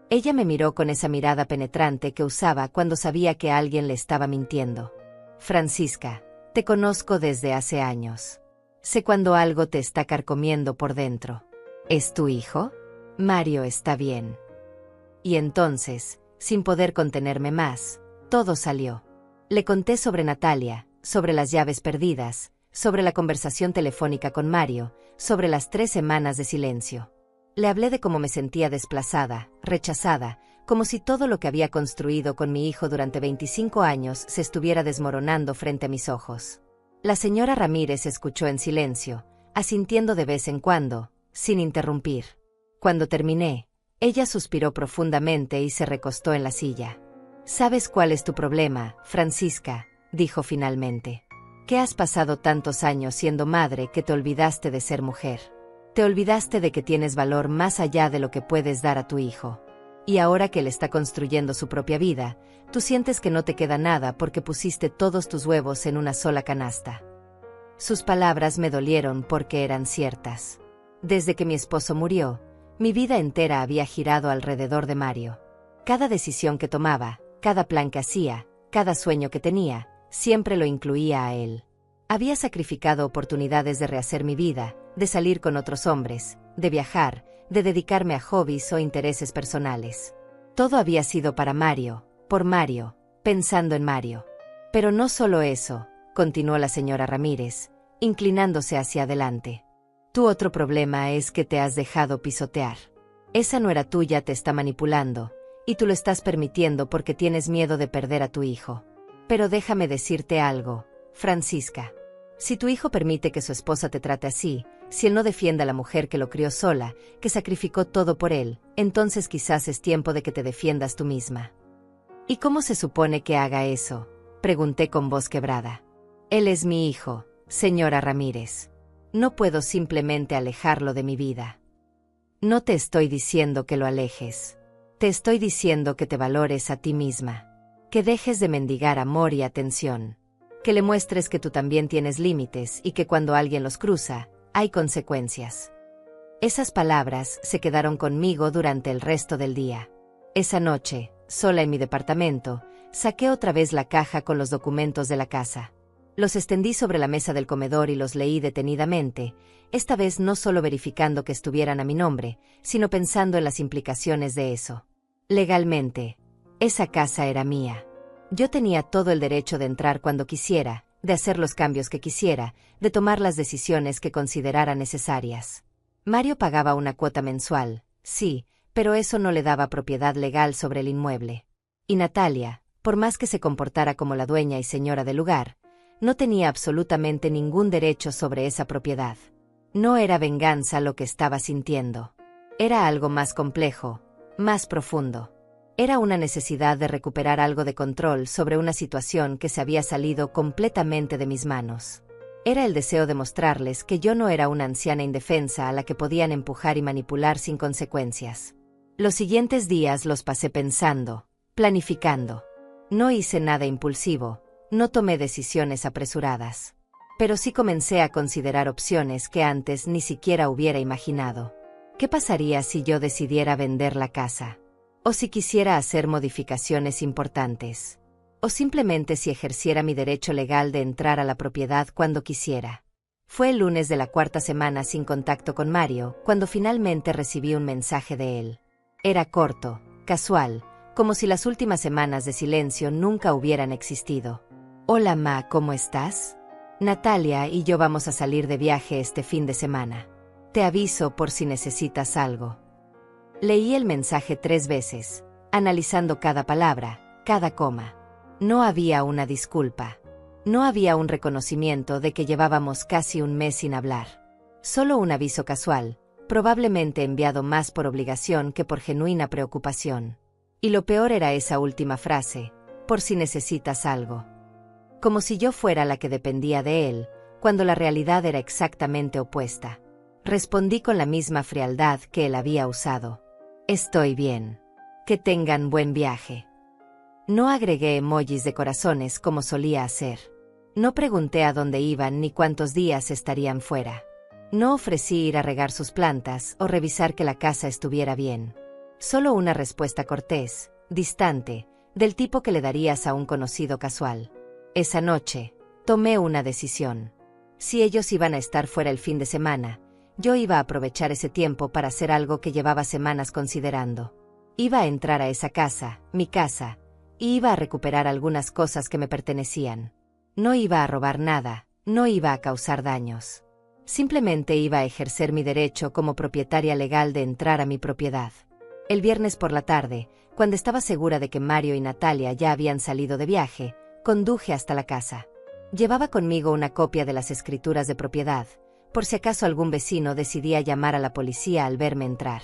Ella me miró con esa mirada penetrante que usaba cuando sabía que alguien le estaba mintiendo. «Francisca, te conozco desde hace años. Sé cuando algo te está carcomiendo por dentro. ¿Es tu hijo? Mario está bien». Y entonces, sin poder contenerme más, todo salió. Le conté sobre Natalia, sobre las llaves perdidas, sobre la conversación telefónica con Mario, sobre las 3 semanas de silencio. Le hablé de cómo me sentía desplazada, rechazada, como si todo lo que había construido con mi hijo durante 25 años se estuviera desmoronando frente a mis ojos. La señora Ramírez escuchó en silencio, asintiendo de vez en cuando, sin interrumpir. Cuando terminé, ella suspiró profundamente y se recostó en la silla. «¿Sabes cuál es tu problema, Francisca?», dijo finalmente. «Que has pasado tantos años siendo madre que te olvidaste de ser mujer. Te olvidaste de que tienes valor más allá de lo que puedes dar a tu hijo. Y ahora que él está construyendo su propia vida, tú sientes que no te queda nada porque pusiste todos tus huevos en una sola canasta». Sus palabras me dolieron porque eran ciertas. Desde que mi esposo murió, mi vida entera había girado alrededor de Mario. Cada decisión que tomaba, cada plan que hacía, cada sueño que tenía, siempre lo incluía a él. Había sacrificado oportunidades de rehacer mi vida, de salir con otros hombres, de viajar, de dedicarme a hobbies o intereses personales. Todo había sido para Mario, por Mario, pensando en Mario. Pero no solo eso, continuó la señora Ramírez, inclinándose hacia adelante. Tu otro problema es que te has dejado pisotear. Esa nuera tuya te está manipulando, y tú lo estás permitiendo porque tienes miedo de perder a tu hijo. Pero déjame decirte algo, Francisca. Si tu hijo permite que su esposa te trate así, si él no defiende a la mujer que lo crió sola, que sacrificó todo por él, entonces quizás es tiempo de que te defiendas tú misma. ¿Y cómo se supone que haga eso?, pregunté con voz quebrada. Él es mi hijo, señora Ramírez. No puedo simplemente alejarlo de mi vida. No te estoy diciendo que lo alejes. Te estoy diciendo que te valores a ti misma. Que dejes de mendigar amor y atención. Que le muestres que tú también tienes límites y que cuando alguien los cruza, hay consecuencias. Esas palabras se quedaron conmigo durante el resto del día. Esa noche, sola en mi departamento, saqué otra vez la caja con los documentos de la casa. Los extendí sobre la mesa del comedor y los leí detenidamente, esta vez no solo verificando que estuvieran a mi nombre, sino pensando en las implicaciones de eso. Legalmente, esa casa era mía. Yo tenía todo el derecho de entrar cuando quisiera, de hacer los cambios que quisiera, de tomar las decisiones que considerara necesarias. Mario pagaba una cuota mensual, sí, pero eso no le daba propiedad legal sobre el inmueble. Y Natalia, por más que se comportara como la dueña y señora del lugar, no tenía absolutamente ningún derecho sobre esa propiedad. No era venganza lo que estaba sintiendo. Era algo más complejo, más profundo. Era una necesidad de recuperar algo de control sobre una situación que se había salido completamente de mis manos. Era el deseo de mostrarles que yo no era una anciana indefensa a la que podían empujar y manipular sin consecuencias. Los siguientes días los pasé pensando, planificando. No hice nada impulsivo, no tomé decisiones apresuradas. Pero sí comencé a considerar opciones que antes ni siquiera hubiera imaginado. ¿Qué pasaría si yo decidiera vender la casa? ¿O si quisiera hacer modificaciones importantes? ¿O simplemente si ejerciera mi derecho legal de entrar a la propiedad cuando quisiera? Fue el lunes de la cuarta semana sin contacto con Mario, cuando finalmente recibí un mensaje de él. Era corto, casual, como si las últimas semanas de silencio nunca hubieran existido. Hola Ma, ¿cómo estás? Natalia y yo vamos a salir de viaje este fin de semana. Te aviso por si necesitas algo. Leí el mensaje 3 veces, analizando cada palabra, cada coma. No había una disculpa. No había un reconocimiento de que llevábamos casi un mes sin hablar. Solo un aviso casual, probablemente enviado más por obligación que por genuina preocupación. Y lo peor era esa última frase, por si necesitas algo. Como si yo fuera la que dependía de él, cuando la realidad era exactamente opuesta. Respondí con la misma frialdad que él había usado. Estoy bien. Que tengan buen viaje. No agregué emojis de corazones como solía hacer. No pregunté a dónde iban ni cuántos días estarían fuera. No ofrecí ir a regar sus plantas o revisar que la casa estuviera bien. Solo una respuesta cortés, distante, del tipo que le darías a un conocido casual. Esa noche, tomé una decisión. Si ellos iban a estar fuera el fin de semana, yo iba a aprovechar ese tiempo para hacer algo que llevaba semanas considerando. Iba a entrar a esa casa, mi casa, y iba a recuperar algunas cosas que me pertenecían. No iba a robar nada, no iba a causar daños. Simplemente iba a ejercer mi derecho como propietaria legal de entrar a mi propiedad. El viernes por la tarde, cuando estaba segura de que Mario y Natalia ya habían salido de viaje, conduje hasta la casa. Llevaba conmigo una copia de las escrituras de propiedad, por si acaso algún vecino decidía llamar a la policía al verme entrar.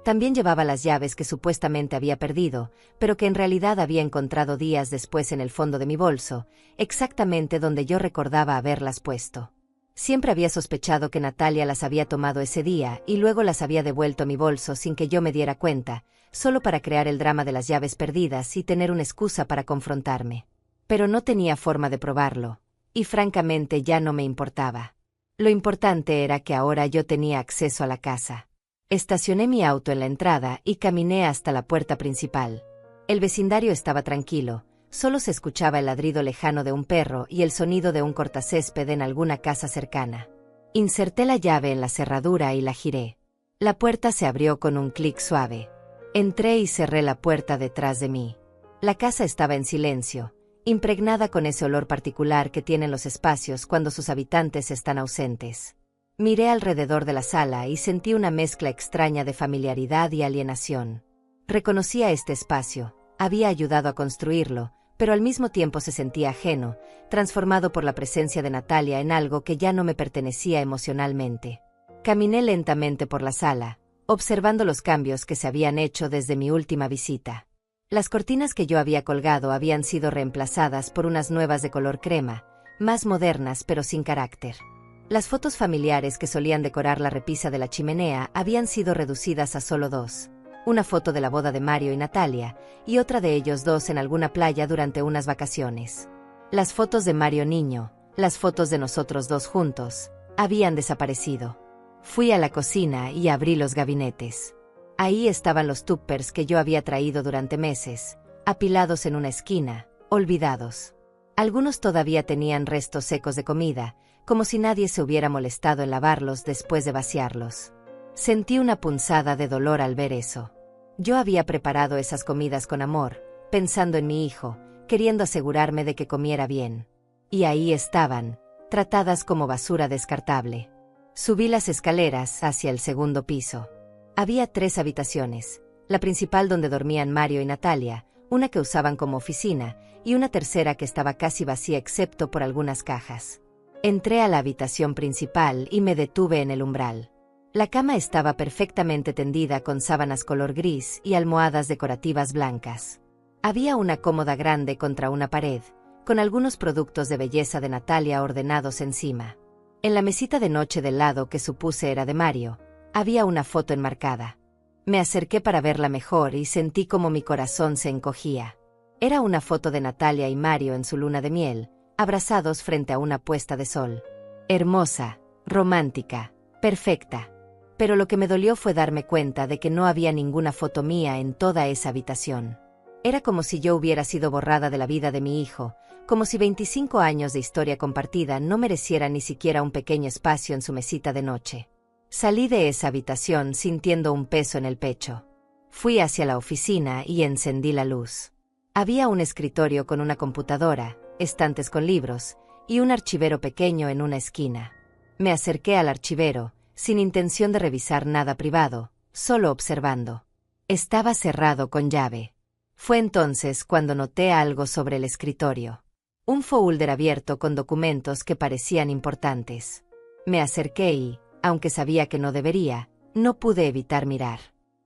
También llevaba las llaves que supuestamente había perdido, pero que en realidad había encontrado días después en el fondo de mi bolso, exactamente donde yo recordaba haberlas puesto. Siempre había sospechado que Natalia las había tomado ese día y luego las había devuelto a mi bolso sin que yo me diera cuenta, solo para crear el drama de las llaves perdidas y tener una excusa para confrontarme. Pero no tenía forma de probarlo, y francamente ya no me importaba. Lo importante era que ahora yo tenía acceso a la casa. Estacioné mi auto en la entrada y caminé hasta la puerta principal. El vecindario estaba tranquilo, solo se escuchaba el ladrido lejano de un perro y el sonido de un cortacésped en alguna casa cercana. Inserté la llave en la cerradura y la giré. La puerta se abrió con un clic suave. Entré y cerré la puerta detrás de mí. La casa estaba en silencio, impregnada con ese olor particular que tienen los espacios cuando sus habitantes están ausentes. Miré alrededor de la sala y sentí una mezcla extraña de familiaridad y alienación. Reconocía este espacio, había ayudado a construirlo, pero al mismo tiempo se sentía ajeno, transformado por la presencia de Natalia en algo que ya no me pertenecía emocionalmente. Caminé lentamente por la sala, observando los cambios que se habían hecho desde mi última visita. Las cortinas que yo había colgado habían sido reemplazadas por unas nuevas de color crema, más modernas pero sin carácter. Las fotos familiares que solían decorar la repisa de la chimenea habían sido reducidas a solo 2. Una foto de la boda de Mario y Natalia, y otra de ellos dos en alguna playa durante unas vacaciones. Las fotos de Mario niño, las fotos de nosotros dos juntos, habían desaparecido. Fui a la cocina y abrí los gabinetes. Ahí estaban los tuppers que yo había traído durante meses, apilados en una esquina, olvidados. Algunos todavía tenían restos secos de comida, como si nadie se hubiera molestado en lavarlos después de vaciarlos. Sentí una punzada de dolor al ver eso. Yo había preparado esas comidas con amor, pensando en mi hijo, queriendo asegurarme de que comiera bien. Y ahí estaban, tratadas como basura descartable. Subí las escaleras hacia el segundo piso. Había 3 habitaciones, la principal donde dormían Mario y Natalia, una que usaban como oficina, y una tercera que estaba casi vacía excepto por algunas cajas. Entré a la habitación principal y me detuve en el umbral. La cama estaba perfectamente tendida con sábanas color gris y almohadas decorativas blancas. Había una cómoda grande contra una pared, con algunos productos de belleza de Natalia ordenados encima. En la mesita de noche del lado que supuse era de Mario, había una foto enmarcada. Me acerqué para verla mejor y sentí como mi corazón se encogía. Era una foto de Natalia y Mario en su luna de miel, abrazados frente a una puesta de sol. Hermosa, romántica, perfecta. Pero lo que me dolió fue darme cuenta de que no había ninguna foto mía en toda esa habitación. Era como si yo hubiera sido borrada de la vida de mi hijo, como si 25 años de historia compartida no merecieran ni siquiera un pequeño espacio en su mesita de noche. Salí de esa habitación sintiendo un peso en el pecho. Fui hacia la oficina y encendí la luz. Había un escritorio con una computadora, estantes con libros, y un archivero pequeño en una esquina. Me acerqué al archivero, sin intención de revisar nada privado, solo observando. Estaba cerrado con llave. Fue entonces cuando noté algo sobre el escritorio. Un folder abierto con documentos que parecían importantes. Me acerqué y, aunque sabía que no debería, no pude evitar mirar.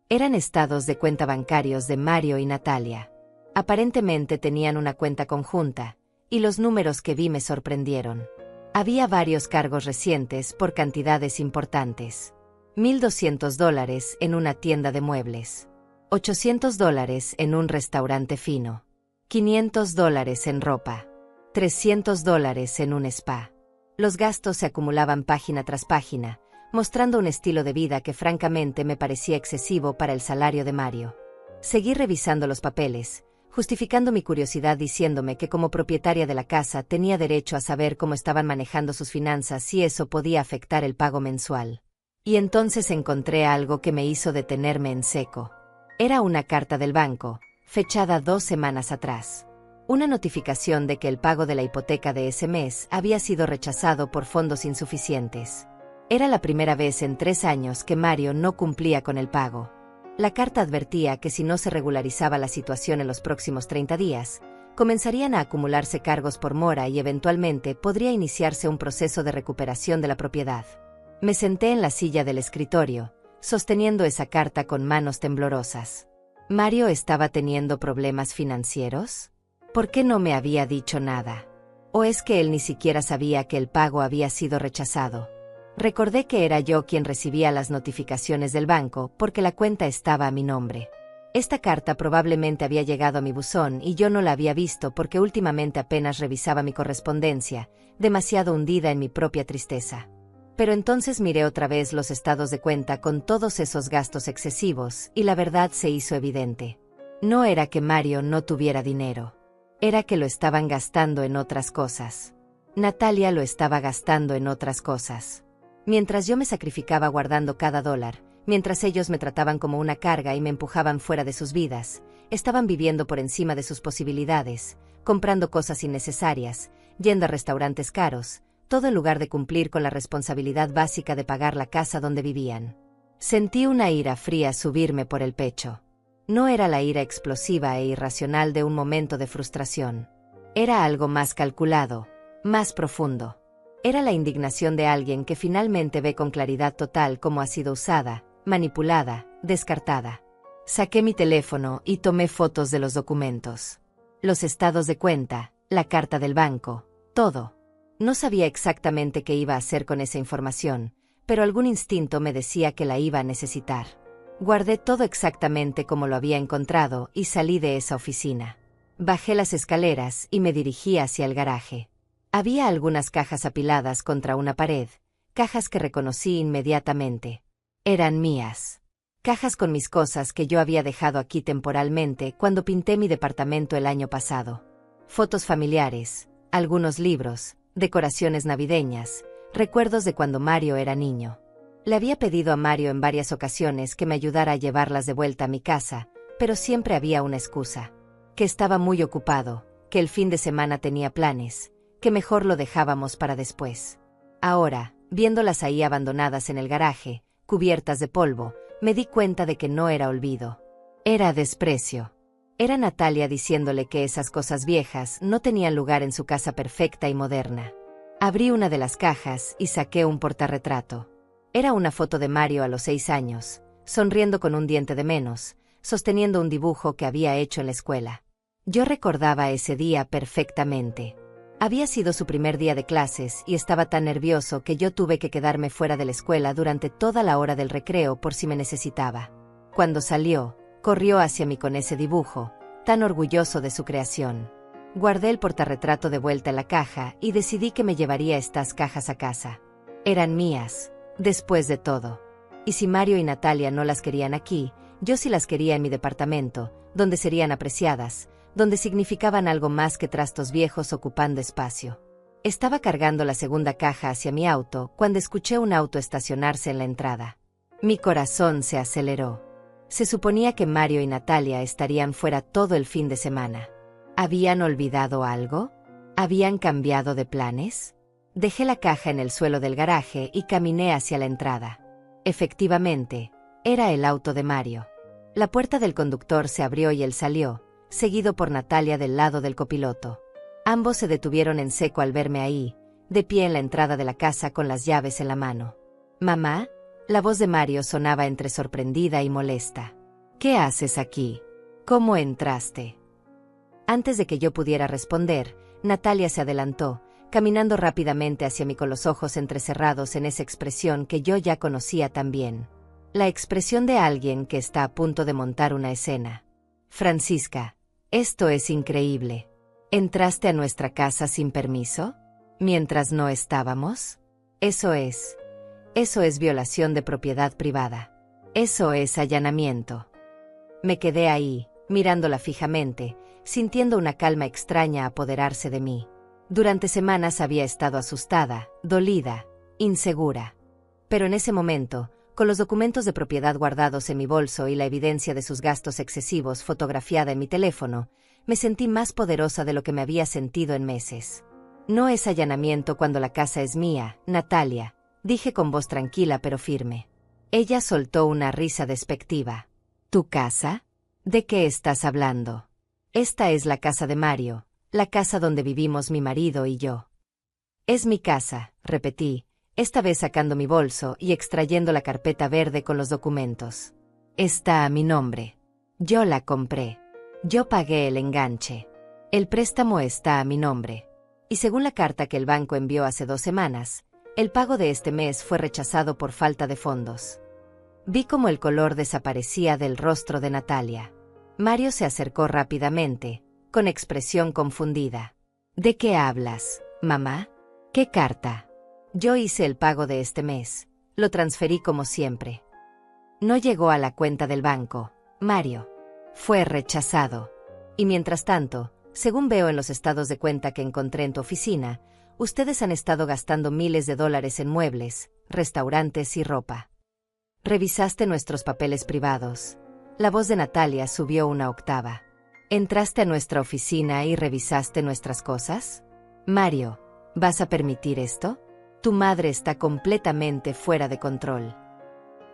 Eran estados de cuenta bancarios de Mario y Natalia. Aparentemente tenían una cuenta conjunta, y los números que vi me sorprendieron. Había varios cargos recientes por cantidades importantes. $1,200 en una tienda de muebles. $800 en un restaurante fino. $500 en ropa. $300 en un spa. Los gastos se acumulaban página tras página, mostrando un estilo de vida que francamente me parecía excesivo para el salario de Mario. Seguí revisando los papeles, justificando mi curiosidad diciéndome que como propietaria de la casa tenía derecho a saber cómo estaban manejando sus finanzas si eso podía afectar el pago mensual. Y entonces encontré algo que me hizo detenerme en seco. Era una carta del banco, fechada 2 semanas atrás. Una notificación de que el pago de la hipoteca de ese mes había sido rechazado por fondos insuficientes. Era la primera vez en 3 años que Mario no cumplía con el pago. La carta advertía que si no se regularizaba la situación en los próximos 30 días, comenzarían a acumularse cargos por mora y eventualmente podría iniciarse un proceso de recuperación de la propiedad. Me senté en la silla del escritorio, sosteniendo esa carta con manos temblorosas. ¿Mario estaba teniendo problemas financieros? ¿Por qué no me había dicho nada? ¿O es que él ni siquiera sabía que el pago había sido rechazado? Recordé que era yo quien recibía las notificaciones del banco porque la cuenta estaba a mi nombre. Esta carta probablemente había llegado a mi buzón y yo no la había visto porque últimamente apenas revisaba mi correspondencia, demasiado hundida en mi propia tristeza. Pero entonces miré otra vez los estados de cuenta con todos esos gastos excesivos y la verdad se hizo evidente. No era que Mario no tuviera dinero. Era que lo estaban gastando en otras cosas. Natalia lo estaba gastando en otras cosas. Mientras yo me sacrificaba guardando cada dólar, mientras ellos me trataban como una carga y me empujaban fuera de sus vidas, estaban viviendo por encima de sus posibilidades, comprando cosas innecesarias, yendo a restaurantes caros, todo en lugar de cumplir con la responsabilidad básica de pagar la casa donde vivían. Sentí una ira fría subirme por el pecho. No era la ira explosiva e irracional de un momento de frustración. Era algo más calculado, más profundo. Era la indignación de alguien que finalmente ve con claridad total cómo ha sido usada, manipulada, descartada. Saqué mi teléfono y tomé fotos de los documentos. Los estados de cuenta, la carta del banco, todo. No sabía exactamente qué iba a hacer con esa información, pero algún instinto me decía que la iba a necesitar. Guardé todo exactamente como lo había encontrado y salí de esa oficina. Bajé las escaleras y me dirigí hacia el garaje. Había algunas cajas apiladas contra una pared, cajas que reconocí inmediatamente. Eran mías. Cajas con mis cosas que yo había dejado aquí temporalmente cuando pinté mi departamento el año pasado. Fotos familiares, algunos libros, decoraciones navideñas, recuerdos de cuando Mario era niño. Le había pedido a Mario en varias ocasiones que me ayudara a llevarlas de vuelta a mi casa, pero siempre había una excusa. Que estaba muy ocupado, que el fin de semana tenía planes, que mejor lo dejábamos para después. Ahora, viéndolas ahí abandonadas en el garaje, cubiertas de polvo, me di cuenta de que no era olvido. Era desprecio. Era Natalia diciéndole que esas cosas viejas no tenían lugar en su casa perfecta y moderna. Abrí una de las cajas y saqué un portarretrato. Era una foto de Mario a los 6 años, sonriendo con un diente de menos, sosteniendo un dibujo que había hecho en la escuela. Yo recordaba ese día perfectamente. Había sido su primer día de clases y estaba tan nervioso que yo tuve que quedarme fuera de la escuela durante toda la hora del recreo por si me necesitaba. Cuando salió, corrió hacia mí con ese dibujo, tan orgulloso de su creación. Guardé el portarretrato de vuelta en la caja y decidí que me llevaría estas cajas a casa. Eran mías, después de todo. Y si Mario y Natalia no las querían aquí, yo sí las quería en mi departamento, donde serían apreciadas, donde significaban algo más que trastos viejos ocupando espacio. Estaba cargando la segunda caja hacia mi auto cuando escuché un auto estacionarse en la entrada. Mi corazón se aceleró. Se suponía que Mario y Natalia estarían fuera todo el fin de semana. ¿Habían olvidado algo? ¿Habían cambiado de planes? Dejé la caja en el suelo del garaje y caminé hacia la entrada. Efectivamente, era el auto de Mario. La puerta del conductor se abrió y él salió, seguido por Natalia del lado del copiloto. Ambos se detuvieron en seco al verme ahí, de pie en la entrada de la casa con las llaves en la mano. «¿Mamá?». La voz de Mario sonaba entre sorprendida y molesta. «¿Qué haces aquí? ¿Cómo entraste?». Antes de que yo pudiera responder, Natalia se adelantó, caminando rápidamente hacia mí con los ojos entrecerrados en esa expresión que yo ya conocía tan bien. La expresión de alguien que está a punto de montar una escena. «Francisca, esto es increíble. ¿Entraste a nuestra casa sin permiso? ¿Mientras no estábamos? Eso es violación de propiedad privada. Eso es allanamiento». Me quedé ahí, mirándola fijamente, sintiendo una calma extraña apoderarse de mí. Durante semanas había estado asustada, dolida, insegura. Pero en ese momento, con los documentos de propiedad guardados en mi bolso y la evidencia de sus gastos excesivos fotografiada en mi teléfono, me sentí más poderosa de lo que me había sentido en meses. «No es allanamiento cuando la casa es mía, Natalia», dije con voz tranquila pero firme. Ella soltó una risa despectiva. «¿Tu casa? ¿De qué estás hablando? Esta es la casa de Mario, la casa donde vivimos mi marido y yo». «Es mi casa», repetí, esta vez sacando mi bolso y extrayendo la carpeta verde con los documentos. «Está a mi nombre. Yo la compré. Yo pagué el enganche. El préstamo está a mi nombre. Y según la carta que el banco envió hace 2 semanas, el pago de este mes fue rechazado por falta de fondos». Vi cómo el color desaparecía del rostro de Natalia. Mario se acercó rápidamente, con expresión confundida. «¿De qué hablas, mamá? ¿Qué carta?». «Yo hice el pago de este mes. Lo transferí como siempre». «No llegó a la cuenta del banco, Mario. Fue rechazado. Y mientras tanto, según veo en los estados de cuenta que encontré en tu oficina, ustedes han estado gastando miles de dólares en muebles, restaurantes y ropa». «¿Revisaste nuestros papeles privados?». La voz de Natalia subió una octava. «¿Entraste a nuestra oficina y revisaste nuestras cosas? Mario, ¿vas a permitir esto? Tu madre está completamente fuera de control».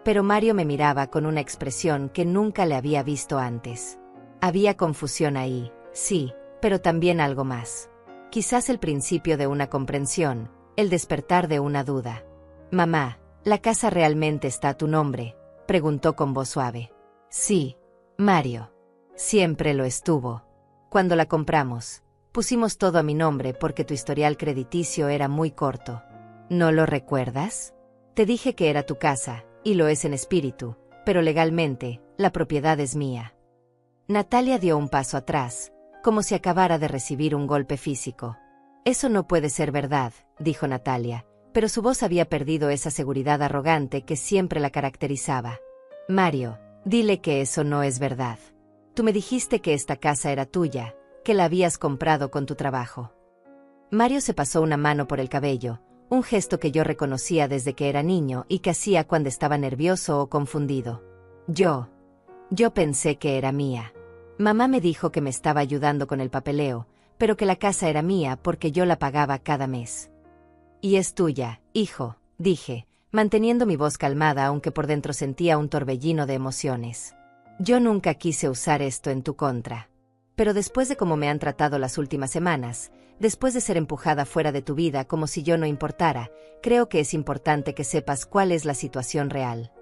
Pero Mario me miraba con una expresión que nunca le había visto antes. Había confusión ahí, sí, pero también algo más. Quizás el principio de una comprensión, el despertar de una duda. «Mamá, ¿la casa realmente está a tu nombre?», preguntó con voz suave. «Sí, Mario. Siempre lo estuvo. Cuando la compramos, pusimos todo a mi nombre porque tu historial crediticio era muy corto. ¿No lo recuerdas? Te dije que era tu casa, y lo es en espíritu, pero legalmente, la propiedad es mía». Natalia dio un paso atrás, como si acabara de recibir un golpe físico. «Eso no puede ser verdad», dijo Natalia, pero su voz había perdido esa seguridad arrogante que siempre la caracterizaba. «Mario, dile que eso no es verdad. Tú me dijiste que esta casa era tuya, que la habías comprado con tu trabajo». Mario se pasó una mano por el cabello, un gesto que yo reconocía desde que era niño y que hacía cuando estaba nervioso o confundido. Yo pensé que era mía. Mamá me dijo que me estaba ayudando con el papeleo, pero que la casa era mía porque yo la pagaba cada mes». «Y es tuya, hijo», dije, manteniendo mi voz calmada aunque por dentro sentía un torbellino de emociones. «Yo nunca quise usar esto en tu contra. Pero después de cómo me han tratado las últimas semanas, después de ser empujada fuera de tu vida como si yo no importara, creo que es importante que sepas cuál es la situación real.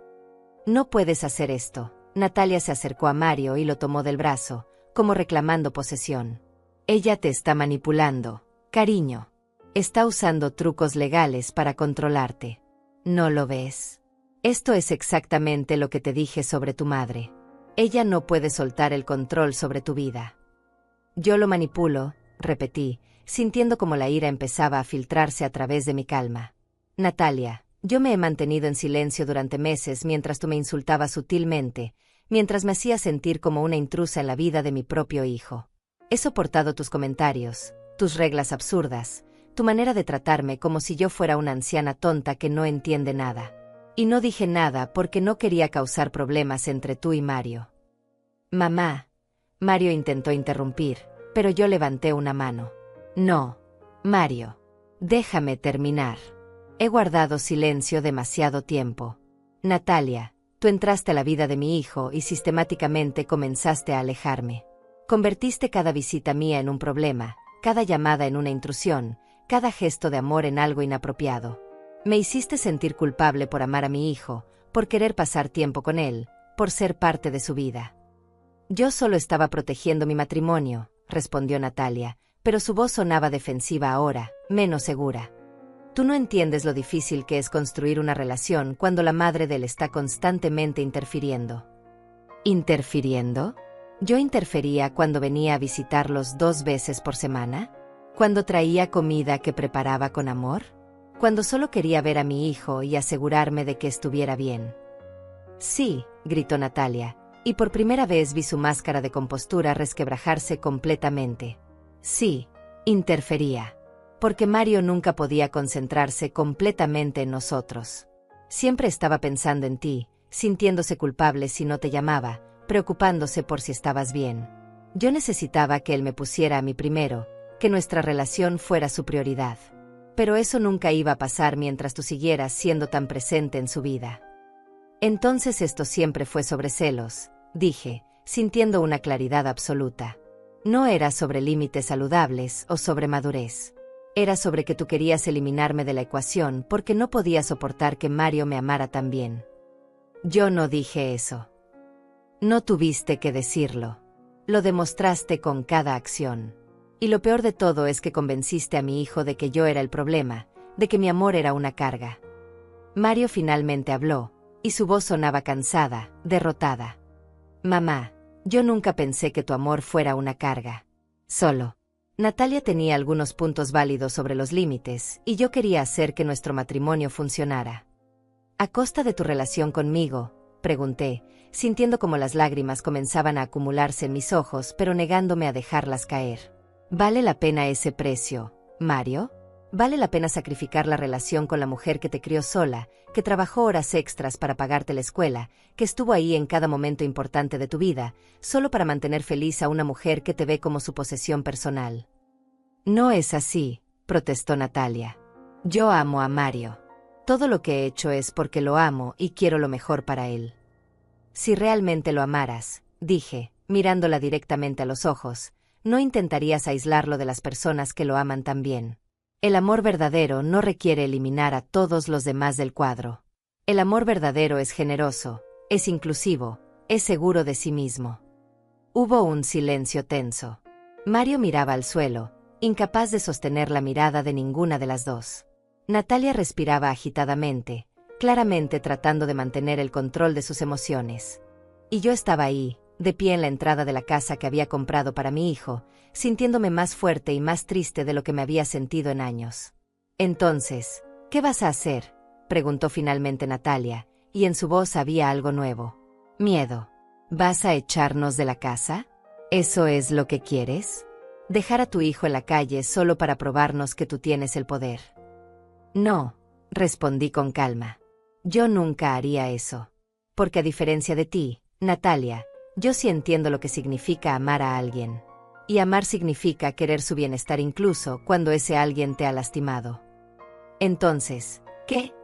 No puedes hacer esto». Natalia se acercó a Mario y lo tomó del brazo, como reclamando posesión. Ella te está manipulando, cariño. Está usando trucos legales para controlarte. ¿No lo ves? Esto es exactamente lo que te dije sobre tu madre. Ella no puede soltar el control sobre tu vida. Yo lo manipulo, repetí, sintiendo como la ira empezaba a filtrarse a través de mi calma. Natalia, yo me he mantenido en silencio durante meses mientras tú me insultabas sutilmente, mientras me hacías sentir como una intrusa en la vida de mi propio hijo. He soportado tus comentarios, tus reglas absurdas, tu manera de tratarme como si yo fuera una anciana tonta que no entiende nada. Y no dije nada porque no quería causar problemas entre tú y Mario. Mamá. Mario intentó interrumpir, pero yo levanté una mano. No, Mario. Déjame terminar. He guardado silencio demasiado tiempo. Natalia, tú entraste a la vida de mi hijo y sistemáticamente comenzaste a alejarme. Convertiste cada visita mía en un problema, cada llamada en una intrusión, cada gesto de amor en algo inapropiado. Me hiciste sentir culpable por amar a mi hijo, por querer pasar tiempo con él, por ser parte de su vida. Yo solo estaba protegiendo mi matrimonio, respondió Natalia, pero su voz sonaba defensiva ahora, menos segura. Tú no entiendes lo difícil que es construir una relación cuando la madre de él está constantemente interfiriendo. ¿Interfiriendo? ¿Yo interfería cuando venía a visitarlos 2 veces por semana? ¿Cuando traía comida que preparaba con amor? ¿Cuando solo quería ver a mi hijo y asegurarme de que estuviera bien? Sí, gritó Natalia, y por primera vez vi su máscara de compostura resquebrajarse completamente. Sí, interfería. Porque Mario nunca podía concentrarse completamente en nosotros. Siempre estaba pensando en ti, sintiéndose culpable si no te llamaba, preocupándose por si estabas bien. Yo necesitaba que él me pusiera a mí primero, que nuestra relación fuera su prioridad. Pero eso nunca iba a pasar mientras tú siguieras siendo tan presente en su vida. Entonces esto siempre fue sobre celos, dije, sintiendo una claridad absoluta. No era sobre límites saludables o sobre madurez. Era sobre que tú querías eliminarme de la ecuación porque no podías soportar que Mario me amara tan bien. Yo no dije eso. No tuviste que decirlo. Lo demostraste con cada acción. Y lo peor de todo es que convenciste a mi hijo de que yo era el problema, de que mi amor era una carga. Mario finalmente habló, y su voz sonaba cansada, derrotada. Mamá, yo nunca pensé que tu amor fuera una carga. Solo. Natalia tenía algunos puntos válidos sobre los límites, y yo quería hacer que nuestro matrimonio funcionara. ¿A costa de tu relación conmigo?, pregunté, sintiendo como las lágrimas comenzaban a acumularse en mis ojos, pero negándome a dejarlas caer. ¿Vale la pena ese precio, Mario? ¿Vale la pena sacrificar la relación con la mujer que te crió sola, que trabajó horas extras para pagarte la escuela, que estuvo ahí en cada momento importante de tu vida, solo para mantener feliz a una mujer que te ve como su posesión personal? No es así, protestó Natalia. Yo amo a Mario. Todo lo que he hecho es porque lo amo y quiero lo mejor para él. Si realmente lo amaras, dije, mirándola directamente a los ojos, no intentarías aislarlo de las personas que lo aman también. El amor verdadero no requiere eliminar a todos los demás del cuadro. El amor verdadero es generoso, es inclusivo, es seguro de sí mismo. Hubo un silencio tenso. Mario miraba al suelo, incapaz de sostener la mirada de ninguna de las dos. Natalia respiraba agitadamente, claramente tratando de mantener el control de sus emociones. Y yo estaba ahí, de pie en la entrada de la casa que había comprado para mi hijo, sintiéndome más fuerte y más triste de lo que me había sentido en años. Entonces, ¿qué vas a hacer?, preguntó finalmente Natalia, y en su voz había algo nuevo. Miedo. ¿Vas a echarnos de la casa? ¿Eso es lo que quieres? ¿Dejar a tu hijo en la calle solo para probarnos que tú tienes el poder? No, respondí con calma. Yo nunca haría eso. Porque a diferencia de ti, Natalia, yo sí entiendo lo que significa amar a alguien. Y amar significa querer su bienestar incluso cuando ese alguien te ha lastimado. Entonces, ¿qué?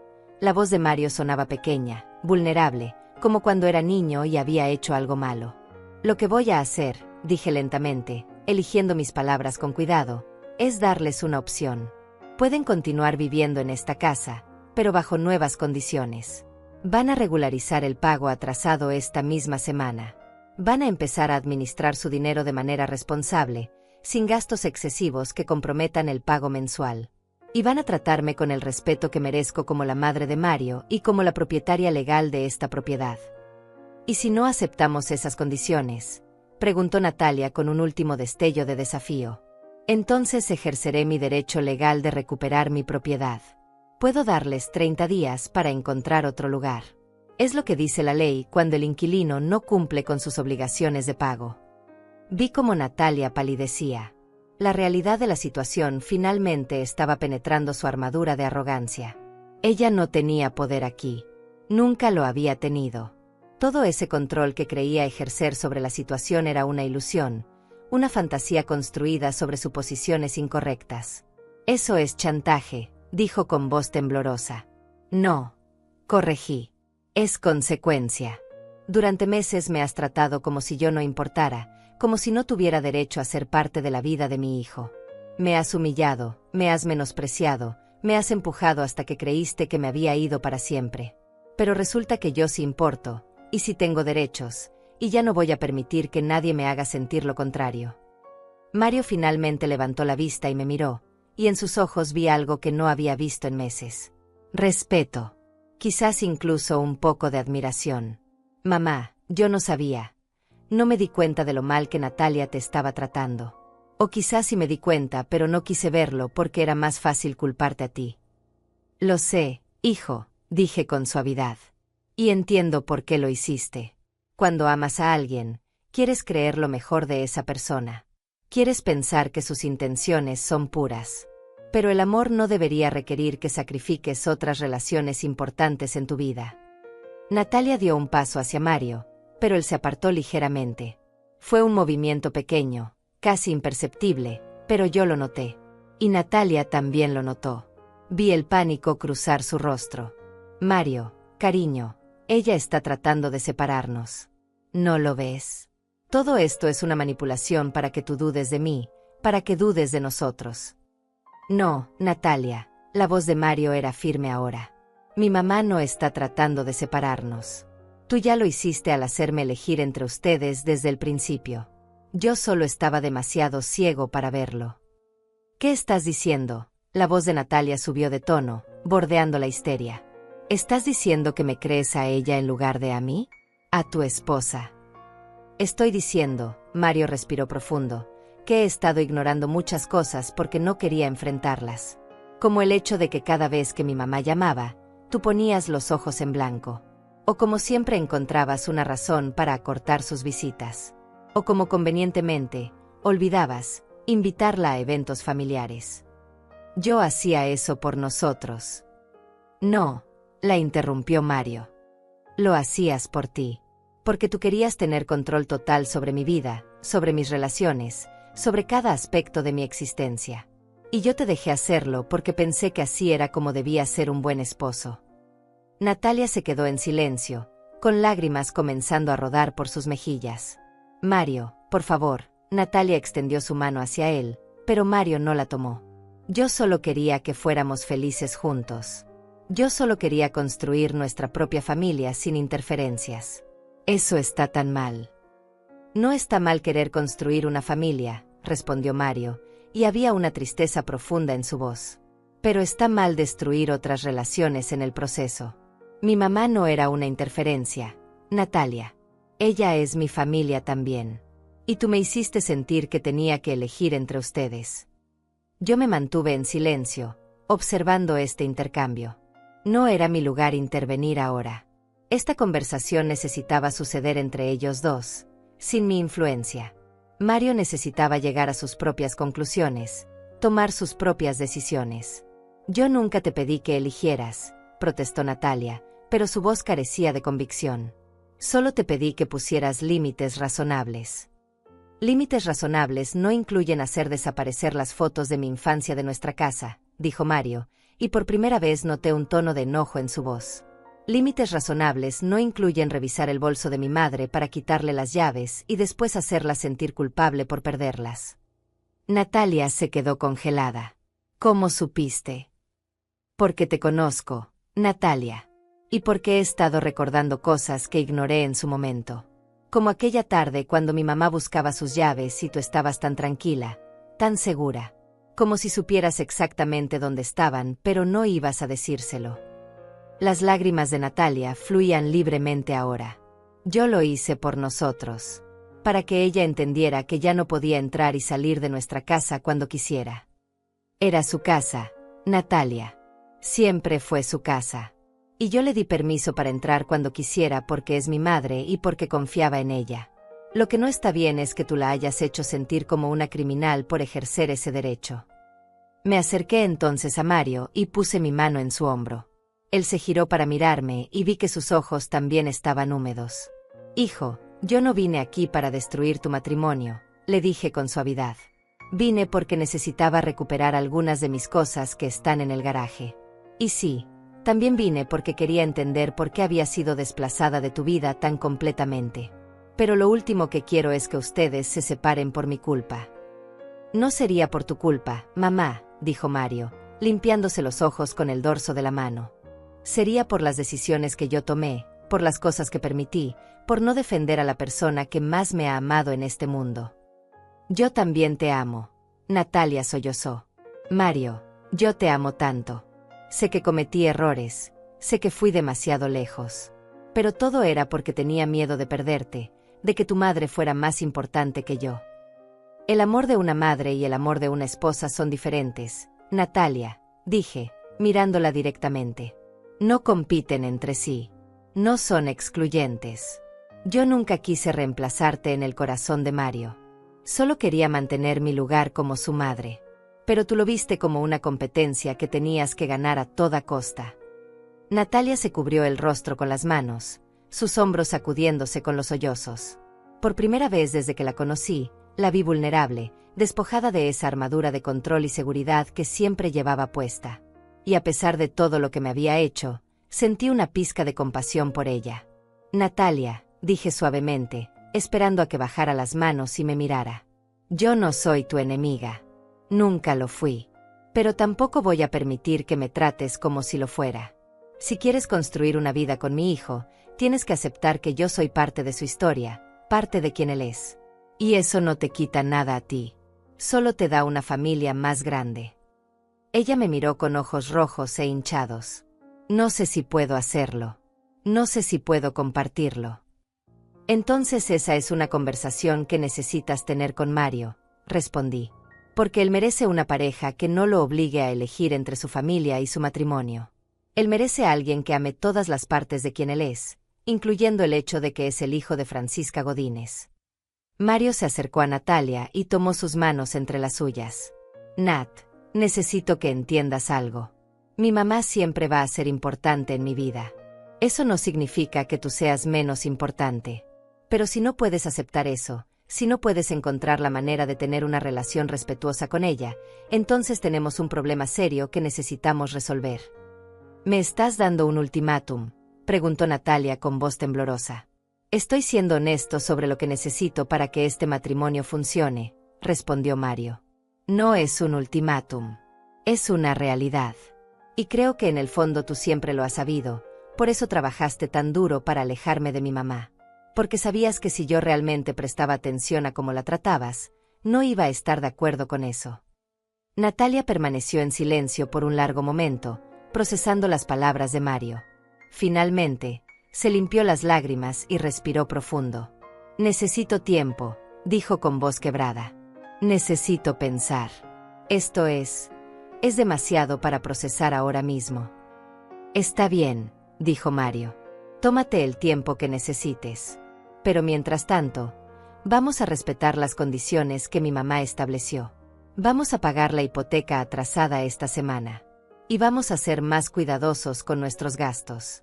La voz de Mario sonaba pequeña, vulnerable, como cuando era niño y había hecho algo malo. Lo que voy a hacer, dije lentamente, eligiendo mis palabras con cuidado, es darles una opción. Pueden continuar viviendo en esta casa, pero bajo nuevas condiciones. Van a regularizar el pago atrasado esta misma semana. Van a empezar a administrar su dinero de manera responsable, sin gastos excesivos que comprometan el pago mensual. Y van a tratarme con el respeto que merezco como la madre de Mario y como la propietaria legal de esta propiedad. ¿Y si no aceptamos esas condiciones?, preguntó Natalia con un último destello de desafío. Entonces ejerceré mi derecho legal de recuperar mi propiedad. Puedo darles 30 días para encontrar otro lugar. Es lo que dice la ley cuando el inquilino no cumple con sus obligaciones de pago. Vi cómo Natalia palidecía. La realidad de la situación finalmente estaba penetrando su armadura de arrogancia. Ella no tenía poder aquí. Nunca lo había tenido. Todo ese control que creía ejercer sobre la situación era una ilusión, una fantasía construida sobre suposiciones incorrectas. Eso es chantaje, dijo con voz temblorosa. No, corregí. Es consecuencia. Durante meses me has tratado como si yo no importara, como si no tuviera derecho a ser parte de la vida de mi hijo. Me has humillado, me has menospreciado, me has empujado hasta que creíste que me había ido para siempre. Pero resulta que yo sí importo, y sí tengo derechos, y ya no voy a permitir que nadie me haga sentir lo contrario. Mario finalmente levantó la vista y me miró, y en sus ojos vi algo que no había visto en meses. Respeto. Quizás incluso un poco de admiración. Mamá, yo no sabía. No me di cuenta de lo mal que Natalia te estaba tratando. O quizás sí me di cuenta, pero no quise verlo porque era más fácil culparte a ti. Lo sé, hijo, dije con suavidad. Y entiendo por qué lo hiciste. Cuando amas a alguien, quieres creer lo mejor de esa persona. Quieres pensar que sus intenciones son puras. Pero el amor no debería requerir que sacrifiques otras relaciones importantes en tu vida. Natalia dio un paso hacia Mario, pero él se apartó ligeramente. Fue un movimiento pequeño, casi imperceptible, pero yo lo noté. Y Natalia también lo notó. Vi el pánico cruzar su rostro. Mario, cariño, ella está tratando de separarnos. ¿No lo ves? Todo esto es una manipulación para que tú dudes de mí, para que dudes de nosotros. No, Natalia, la voz de Mario era firme ahora. Mi mamá no está tratando de separarnos. Tú ya lo hiciste al hacerme elegir entre ustedes desde el principio. Yo solo estaba demasiado ciego para verlo. ¿Qué estás diciendo? La voz de Natalia subió de tono, bordeando la histeria. ¿Estás diciendo que me crees a ella en lugar de a mí? A tu esposa. Estoy diciendo, Mario respiró profundo, que he estado ignorando muchas cosas porque no quería enfrentarlas. Como el hecho de que cada vez que mi mamá llamaba, tú ponías los ojos en blanco. O como siempre encontrabas una razón para acortar sus visitas. O como convenientemente, olvidabas invitarla a eventos familiares. Yo hacía eso por nosotros. No, la interrumpió Mario. Lo hacías por ti. Porque tú querías tener control total sobre mi vida, sobre mis relaciones, sobre cada aspecto de mi existencia. Y yo te dejé hacerlo porque pensé que así era como debía ser un buen esposo. Natalia se quedó en silencio, con lágrimas comenzando a rodar por sus mejillas. Mario, por favor. Natalia extendió su mano hacia él, pero Mario no la tomó. Yo solo quería que fuéramos felices juntos. Yo solo quería construir nuestra propia familia sin interferencias. Eso está tan mal. No está mal querer construir una familia, respondió Mario, y había una tristeza profunda en su voz. Pero está mal destruir otras relaciones en el proceso. Mi mamá no era una interferencia, Natalia. Ella es mi familia también. Y tú me hiciste sentir que tenía que elegir entre ustedes. Yo me mantuve en silencio, observando este intercambio. No era mi lugar intervenir ahora. Esta conversación necesitaba suceder entre ellos dos, sin mi influencia. Mario necesitaba llegar a sus propias conclusiones, tomar sus propias decisiones. Yo nunca te pedí que eligieras, protestó Natalia, pero su voz carecía de convicción. Solo te pedí que pusieras límites razonables. Límites razonables no incluyen hacer desaparecer las fotos de mi infancia de nuestra casa, dijo Mario, y por primera vez noté un tono de enojo en su voz. Límites razonables no incluyen revisar el bolso de mi madre para quitarle las llaves y después hacerla sentir culpable por perderlas. Natalia se quedó congelada. ¿Cómo supiste? Porque te conozco, Natalia. Y porque he estado recordando cosas que ignoré en su momento. Como aquella tarde cuando mi mamá buscaba sus llaves y tú estabas tan tranquila, tan segura, como si supieras exactamente dónde estaban, pero no ibas a decírselo. Las lágrimas de Natalia fluían libremente ahora. Yo lo hice por nosotros, para que ella entendiera que ya no podía entrar y salir de nuestra casa cuando quisiera. Era su casa, Natalia. Siempre fue su casa. Y yo le di permiso para entrar cuando quisiera porque es mi madre y porque confiaba en ella. Lo que no está bien es que tú la hayas hecho sentir como una criminal por ejercer ese derecho. Me acerqué entonces a Mario y puse mi mano en su hombro. Él se giró para mirarme y vi que sus ojos también estaban húmedos. Hijo, yo no vine aquí para destruir tu matrimonio, le dije con suavidad. Vine porque necesitaba recuperar algunas de mis cosas que están en el garaje. Y sí, también vine porque quería entender por qué había sido desplazada de tu vida tan completamente. Pero lo último que quiero es que ustedes se separen por mi culpa. No sería por tu culpa, mamá, dijo Mario, limpiándose los ojos con el dorso de la mano. Sería por las decisiones que yo tomé, por las cosas que permití, por no defender a la persona que más me ha amado en este mundo. Yo también te amo. Natalia sollozó. Mario, yo te amo tanto. Sé que cometí errores, sé que fui demasiado lejos. Pero todo era porque tenía miedo de perderte, de que tu madre fuera más importante que yo. El amor de una madre y el amor de una esposa son diferentes, Natalia, dije, mirándola directamente. No compiten entre sí. No son excluyentes. Yo nunca quise reemplazarte en el corazón de Mario. Solo quería mantener mi lugar como su madre. Pero tú lo viste como una competencia que tenías que ganar a toda costa. Natalia se cubrió el rostro con las manos, sus hombros sacudiéndose con los sollozos. Por primera vez desde que la conocí, la vi vulnerable, despojada de esa armadura de control y seguridad que siempre llevaba puesta. Y a pesar de todo lo que me había hecho, sentí una pizca de compasión por ella. Natalia, dije suavemente, esperando a que bajara las manos y me mirara. Yo no soy tu enemiga. Nunca lo fui. Pero tampoco voy a permitir que me trates como si lo fuera. Si quieres construir una vida con mi hijo, tienes que aceptar que yo soy parte de su historia, parte de quien él es. Y eso no te quita nada a ti. Solo te da una familia más grande. Ella me miró con ojos rojos e hinchados. No sé si puedo hacerlo. No sé si puedo compartirlo. Entonces esa es una conversación que necesitas tener con Mario, respondí. Porque él merece una pareja que no lo obligue a elegir entre su familia y su matrimonio. Él merece a alguien que ame todas las partes de quien él es, incluyendo el hecho de que es el hijo de Francisca Godínez. Mario se acercó a Natalia y tomó sus manos entre las suyas. Nat, necesito que entiendas algo. Mi mamá siempre va a ser importante en mi vida. Eso no significa que tú seas menos importante. Pero si no puedes aceptar eso, si no puedes encontrar la manera de tener una relación respetuosa con ella, entonces tenemos un problema serio que necesitamos resolver. ¿Me estás dando un ultimátum?, preguntó Natalia con voz temblorosa. Estoy siendo honesto sobre lo que necesito para que este matrimonio funcione, respondió Mario. No es un ultimátum. Es una realidad. Y creo que en el fondo tú siempre lo has sabido, por eso trabajaste tan duro para alejarme de mi mamá. Porque sabías que si yo realmente prestaba atención a cómo la tratabas, no iba a estar de acuerdo con eso. Natalia permaneció en silencio por un largo momento, procesando las palabras de Mario. Finalmente, se limpió las lágrimas y respiró profundo. Necesito tiempo, dijo con voz quebrada. Necesito pensar. Esto es demasiado para procesar ahora mismo. Está bien, dijo Mario. Tómate el tiempo que necesites. Pero mientras tanto, vamos a respetar las condiciones que mi mamá estableció. Vamos a pagar la hipoteca atrasada esta semana. Y vamos a ser más cuidadosos con nuestros gastos.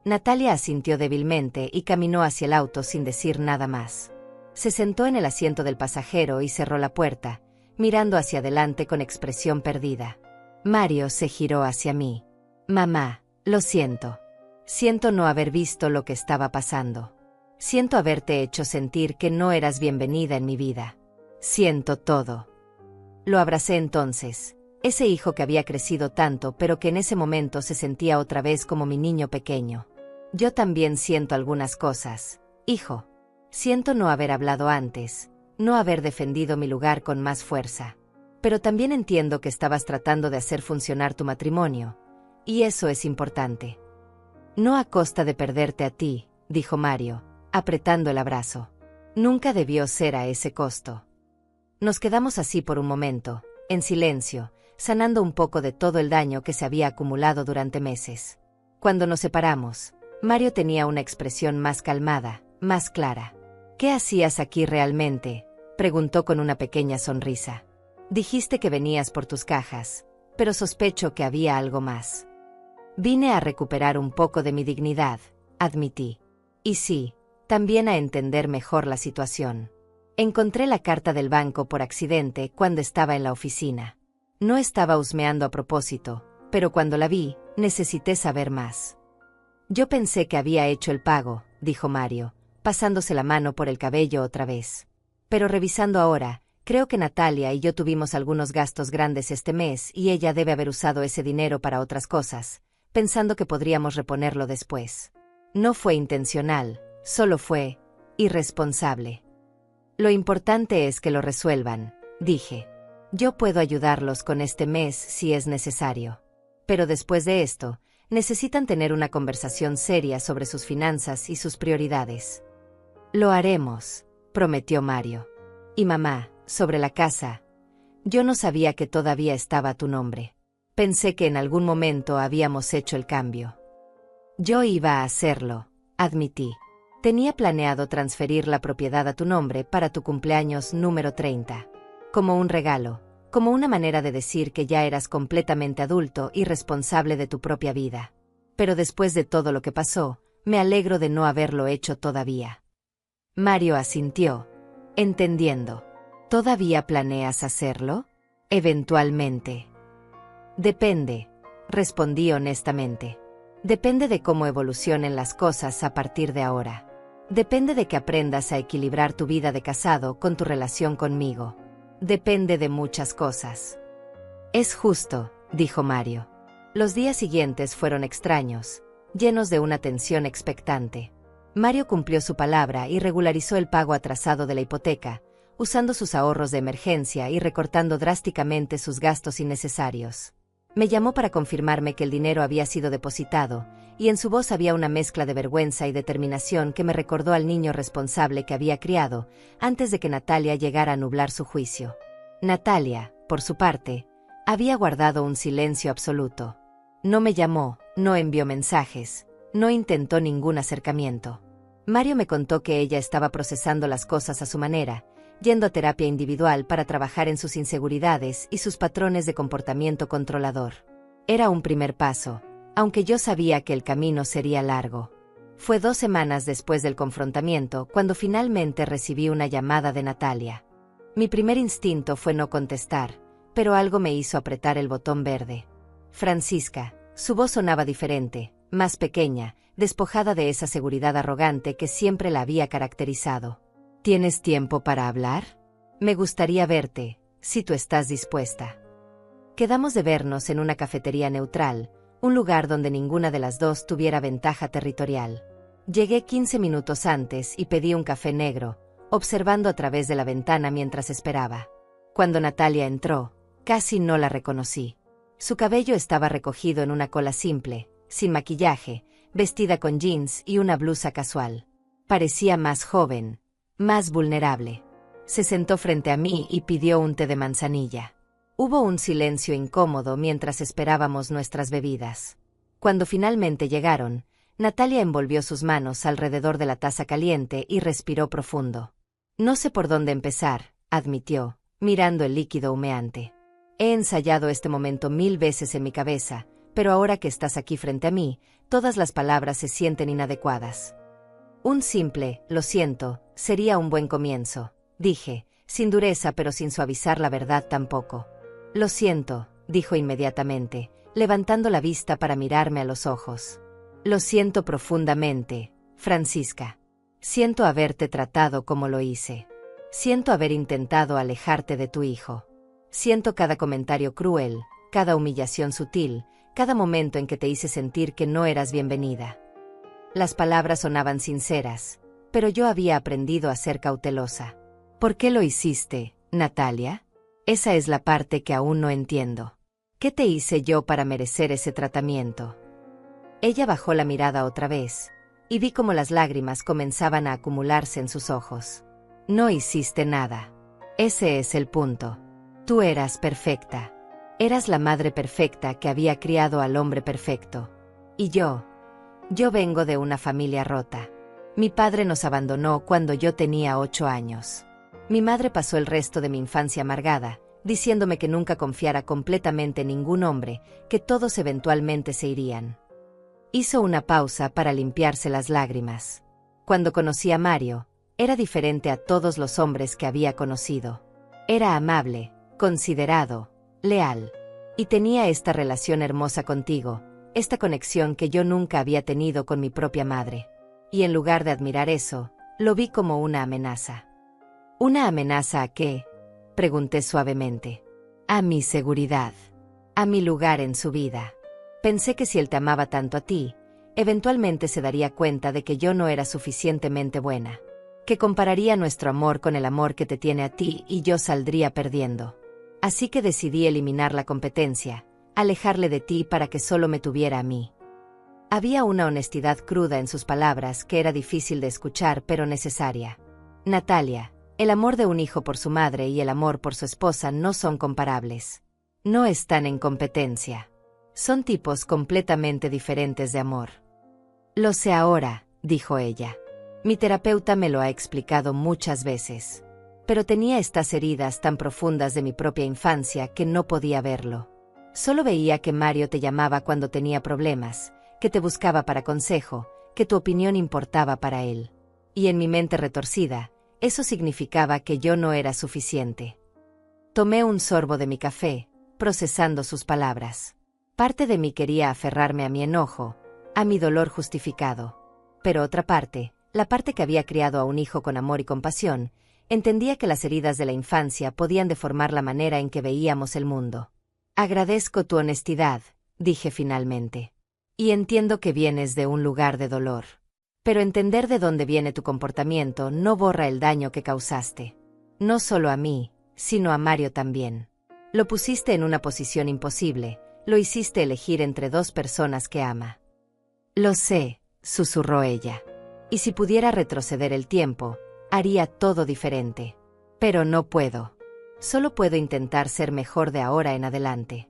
Natalia asintió débilmente y caminó hacia el auto sin decir nada más. Se sentó en el asiento del pasajero y cerró la puerta, mirando hacia adelante con expresión perdida. Mario se giró hacia mí. Mamá, lo siento. Siento no haber visto lo que estaba pasando. Siento haberte hecho sentir que no eras bienvenida en mi vida. Siento todo. Lo abracé entonces. Ese hijo que había crecido tanto pero que en ese momento se sentía otra vez como mi niño pequeño. Yo también siento algunas cosas, hijo. Siento no haber hablado antes, no haber defendido mi lugar con más fuerza. Pero también entiendo que estabas tratando de hacer funcionar tu matrimonio, y eso es importante. No a costa de perderte a ti, dijo Mario, apretando el abrazo. Nunca debió ser a ese costo. Nos quedamos así por un momento, en silencio, sanando un poco de todo el daño que se había acumulado durante meses. Cuando nos separamos, Mario tenía una expresión más calmada, más clara. ¿Qué hacías aquí realmente?, preguntó con una pequeña sonrisa. Dijiste que venías por tus cajas, pero sospecho que había algo más. Vine a recuperar un poco de mi dignidad, admití. Y sí, también a entender mejor la situación. Encontré la carta del banco por accidente cuando estaba en la oficina. No estaba husmeando a propósito, pero cuando la vi, necesité saber más. Yo pensé que había hecho el pago, dijo Mario, pasándose la mano por el cabello otra vez. Pero revisando ahora, creo que Natalia y yo tuvimos algunos gastos grandes este mes y ella debe haber usado ese dinero para otras cosas, pensando que podríamos reponerlo después. No fue intencional, solo fue irresponsable. Lo importante es que lo resuelvan, dije. Yo puedo ayudarlos con este mes si es necesario. Pero después de esto, necesitan tener una conversación seria sobre sus finanzas y sus prioridades. Lo haremos, prometió Mario. Y mamá, sobre la casa. Yo no sabía que todavía estaba a tu nombre. Pensé que en algún momento habíamos hecho el cambio. Yo iba a hacerlo, admití. Tenía planeado transferir la propiedad a tu nombre para tu cumpleaños número 30. Como un regalo, como una manera de decir que ya eras completamente adulto y responsable de tu propia vida. Pero después de todo lo que pasó, me alegro de no haberlo hecho todavía. Mario asintió, entendiendo. ¿Todavía planeas hacerlo? Eventualmente. Depende, respondí honestamente. Depende de cómo evolucionen las cosas a partir de ahora. Depende de que aprendas a equilibrar tu vida de casado con tu relación conmigo. Depende de muchas cosas. Es justo, dijo Mario. Los días siguientes fueron extraños, llenos de una tensión expectante. Mario cumplió su palabra y regularizó el pago atrasado de la hipoteca, usando sus ahorros de emergencia y recortando drásticamente sus gastos innecesarios. Me llamó para confirmarme que el dinero había sido depositado, y en su voz había una mezcla de vergüenza y determinación que me recordó al niño responsable que había criado, antes de que Natalia llegara a nublar su juicio. Natalia, por su parte, había guardado un silencio absoluto. No me llamó, no envió mensajes, no intentó ningún acercamiento. Mario me contó que ella estaba procesando las cosas a su manera, yendo a terapia individual para trabajar en sus inseguridades y sus patrones de comportamiento controlador. Era un primer paso, aunque yo sabía que el camino sería largo. Fue 2 semanas después del confrontamiento cuando finalmente recibí una llamada de Natalia. Mi primer instinto fue no contestar, pero algo me hizo apretar el botón verde. Francisca, su voz sonaba diferente, más pequeña, despojada de esa seguridad arrogante que siempre la había caracterizado. ¿Tienes tiempo para hablar? Me gustaría verte, si tú estás dispuesta. Quedamos de vernos en una cafetería neutral, un lugar donde ninguna de las dos tuviera ventaja territorial. Llegué 15 minutos antes y pedí un café negro, observando a través de la ventana mientras esperaba. Cuando Natalia entró, casi no la reconocí. Su cabello estaba recogido en una cola simple, sin maquillaje, vestida con jeans y una blusa casual. Parecía más joven, más vulnerable. Se sentó frente a mí y pidió un té de manzanilla. Hubo un silencio incómodo mientras esperábamos nuestras bebidas. Cuando finalmente llegaron, Natalia envolvió sus manos alrededor de la taza caliente y respiró profundo. No sé por dónde empezar, admitió, mirando el líquido humeante. He ensayado este momento 1000 veces en mi cabeza, pero ahora que estás aquí frente a mí, todas las palabras se sienten inadecuadas. Un simple, lo siento, sería un buen comienzo, dije, sin dureza pero sin suavizar la verdad tampoco. Lo siento, dijo inmediatamente, levantando la vista para mirarme a los ojos. Lo siento profundamente, Francisca. Siento haberte tratado como lo hice. Siento haber intentado alejarte de tu hijo. Siento cada comentario cruel, cada humillación sutil, cada momento en que te hice sentir que no eras bienvenida. Las palabras sonaban sinceras, pero yo había aprendido a ser cautelosa. ¿Por qué lo hiciste, Natalia? Esa es la parte que aún no entiendo. ¿Qué te hice yo para merecer ese tratamiento? Ella bajó la mirada otra vez, y vi cómo las lágrimas comenzaban a acumularse en sus ojos. No hiciste nada. Ese es el punto. Tú eras perfecta. Eras la madre perfecta que había criado al hombre perfecto. Y yo vengo de una familia rota. Mi padre nos abandonó cuando yo tenía 8 años. Mi madre pasó el resto de mi infancia amargada, diciéndome que nunca confiara completamente en ningún hombre, que todos eventualmente se irían. Hizo una pausa para limpiarse las lágrimas. Cuando conocí a Mario, era diferente a todos los hombres que había conocido. Era amable, considerado, leal. Y tenía esta relación hermosa contigo, esta conexión que yo nunca había tenido con mi propia madre. Y en lugar de admirar eso, lo vi como una amenaza. ¿Una amenaza a qué?, pregunté suavemente. A mi seguridad. A mi lugar en su vida. Pensé que si él te amaba tanto a ti, eventualmente se daría cuenta de que yo no era suficientemente buena. Que compararía nuestro amor con el amor que te tiene a ti y yo saldría perdiendo. Así que decidí eliminar la competencia, alejarle de ti para que solo me tuviera a mí. Había una honestidad cruda en sus palabras que era difícil de escuchar pero necesaria. Natalia, el amor de un hijo por su madre y el amor por su esposa no son comparables. No están en competencia. Son tipos completamente diferentes de amor. Lo sé ahora, dijo ella. Mi terapeuta me lo ha explicado muchas veces. Pero tenía estas heridas tan profundas de mi propia infancia que no podía verlo. Solo veía que Mario te llamaba cuando tenía problemas, que te buscaba para consejo, que tu opinión importaba para él. Y en mi mente retorcida, eso significaba que yo no era suficiente. Tomé un sorbo de mi café, procesando sus palabras. Parte de mí quería aferrarme a mi enojo, a mi dolor justificado. Pero otra parte, la parte que había criado a un hijo con amor y compasión, entendía que las heridas de la infancia podían deformar la manera en que veíamos el mundo. Agradezco tu honestidad, dije finalmente. Y entiendo que vienes de un lugar de dolor. Pero entender de dónde viene tu comportamiento no borra el daño que causaste. No solo a mí, sino a Mario también. Lo pusiste en una posición imposible, lo hiciste elegir entre 2 personas que ama. Lo sé, susurró ella. Y si pudiera retroceder el tiempo, haría todo diferente. Pero no puedo. Solo puedo intentar ser mejor de ahora en adelante.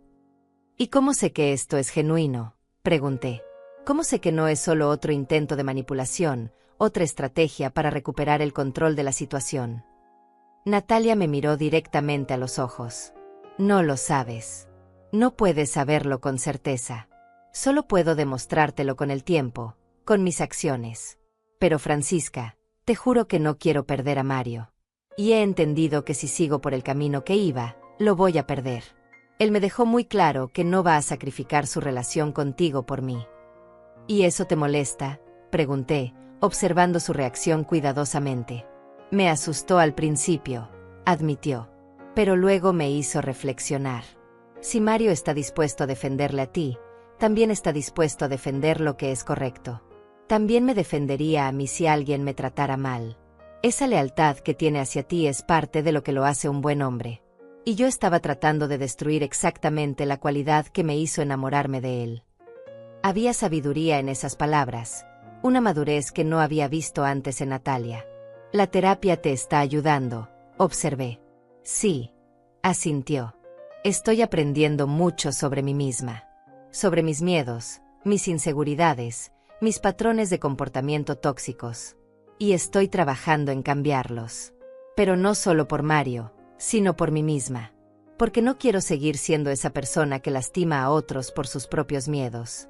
¿Y cómo sé que esto es genuino?, pregunté. ¿Cómo sé que no es solo otro intento de manipulación, otra estrategia para recuperar el control de la situación? Natalia me miró directamente a los ojos. No lo sabes. No puedes saberlo con certeza. Solo puedo demostrártelo con el tiempo, con mis acciones. Pero Francisca, te juro que no quiero perder a Mario. Y he entendido que si sigo por el camino que iba, lo voy a perder. Él me dejó muy claro que no va a sacrificar su relación contigo por mí. ¿Y eso te molesta?, pregunté, observando su reacción cuidadosamente. Me asustó al principio, admitió. Pero luego me hizo reflexionar. Si Mario está dispuesto a defenderle a ti, también está dispuesto a defender lo que es correcto. También me defendería a mí si alguien me tratara mal. Esa lealtad que tiene hacia ti es parte de lo que lo hace un buen hombre. Y yo estaba tratando de destruir exactamente la cualidad que me hizo enamorarme de él. Había sabiduría en esas palabras, una madurez que no había visto antes en Natalia. La terapia te está ayudando, observé. Sí, asintió. Estoy aprendiendo mucho sobre mí misma, sobre mis miedos, mis inseguridades, mis patrones de comportamiento tóxicos. Y estoy trabajando en cambiarlos. Pero no solo por Mario, sino por mí misma. Porque no quiero seguir siendo esa persona que lastima a otros por sus propios miedos.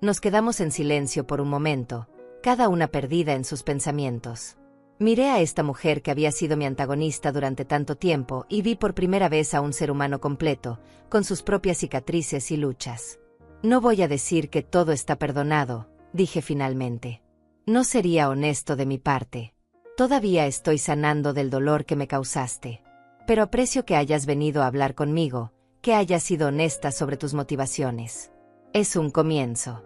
Nos quedamos en silencio por un momento, cada una perdida en sus pensamientos. Miré a esta mujer que había sido mi antagonista durante tanto tiempo y vi por primera vez a un ser humano completo, con sus propias cicatrices y luchas. No voy a decir que todo está perdonado, dije finalmente. No sería honesto de mi parte. Todavía estoy sanando del dolor que me causaste. Pero aprecio que hayas venido a hablar conmigo, que hayas sido honesta sobre tus motivaciones. Es un comienzo.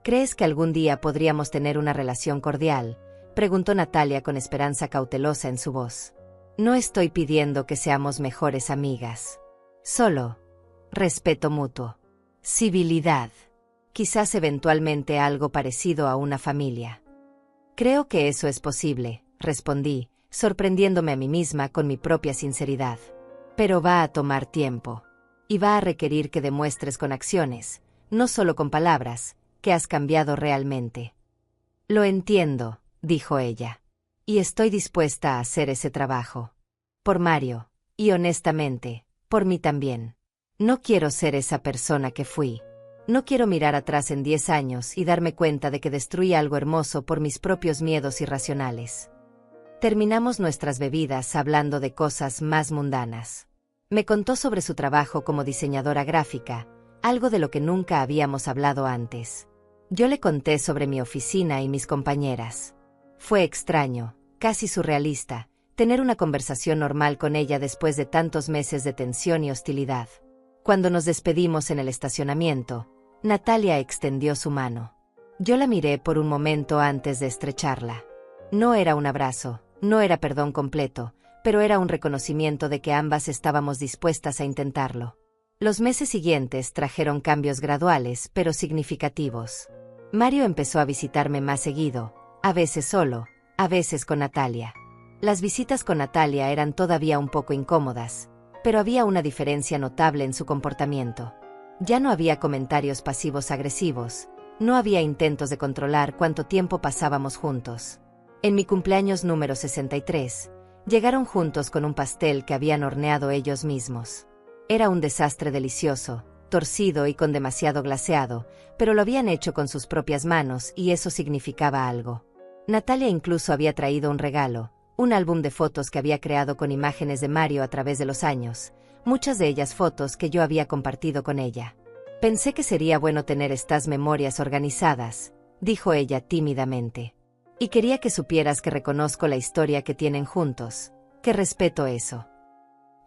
¿Crees que algún día podríamos tener una relación cordial, Preguntó Natalia con esperanza cautelosa en su voz. No estoy pidiendo que seamos mejores amigas. Solo respeto mutuo. Civilidad. Quizás eventualmente algo parecido a una familia. Creo que eso es posible, respondí, sorprendiéndome a mí misma con mi propia sinceridad. Pero va a tomar tiempo. Y va a requerir que demuestres con acciones, no solo con palabras, que has cambiado realmente. Lo entiendo, dijo ella. Y estoy dispuesta a hacer ese trabajo. Por Mario, y honestamente, por mí también. No quiero ser esa persona que fui. No quiero mirar atrás en 10 años y darme cuenta de que destruí algo hermoso por mis propios miedos irracionales. Terminamos nuestras bebidas hablando de cosas más mundanas. Me contó sobre su trabajo como diseñadora gráfica, algo de lo que nunca habíamos hablado antes. Yo le conté sobre mi oficina y mis compañeras. Fue extraño, casi surrealista, tener una conversación normal con ella después de tantos meses de tensión y hostilidad. Cuando nos despedimos en el estacionamiento, Natalia extendió su mano. Yo la miré por un momento antes de estrecharla. No era un abrazo, no era perdón completo, pero era un reconocimiento de que ambas estábamos dispuestas a intentarlo. Los meses siguientes trajeron cambios graduales, pero significativos. Mario empezó a visitarme más seguido, a veces solo, a veces con Natalia. Las visitas con Natalia eran todavía un poco incómodas, pero había una diferencia notable en su comportamiento. Ya no había comentarios pasivos agresivos, no había intentos de controlar cuánto tiempo pasábamos juntos. En mi cumpleaños número 63, llegaron juntos con un pastel que habían horneado ellos mismos. Era un desastre delicioso, torcido y con demasiado glaseado, pero lo habían hecho con sus propias manos y eso significaba algo. Natalia incluso había traído un regalo, un álbum de fotos que había creado con imágenes de Mario a través de los años, muchas de ellas fotos que yo había compartido con ella. Pensé que sería bueno tener estas memorias organizadas, dijo ella tímidamente. Y quería que supieras que reconozco la historia que tienen juntos, que respeto eso.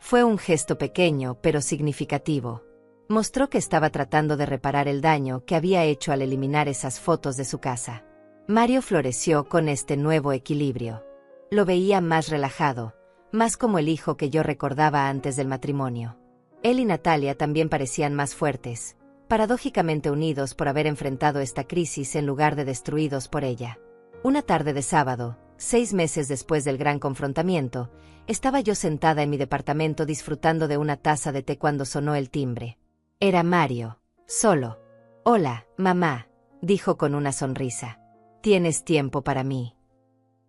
Fue un gesto pequeño pero significativo. Mostró que estaba tratando de reparar el daño que había hecho al eliminar esas fotos de su casa. Mario floreció con este nuevo equilibrio. Lo veía más relajado, más como el hijo que yo recordaba antes del matrimonio. Él y Natalia también parecían más fuertes, paradójicamente unidos por haber enfrentado esta crisis en lugar de destruidos por ella. Una tarde de sábado, 6 meses después del gran confrontamiento, estaba yo sentada en mi departamento disfrutando de una taza de té cuando sonó el timbre. Era Mario, solo. «Hola, mamá», dijo con una sonrisa. «¿Tienes tiempo para mí?»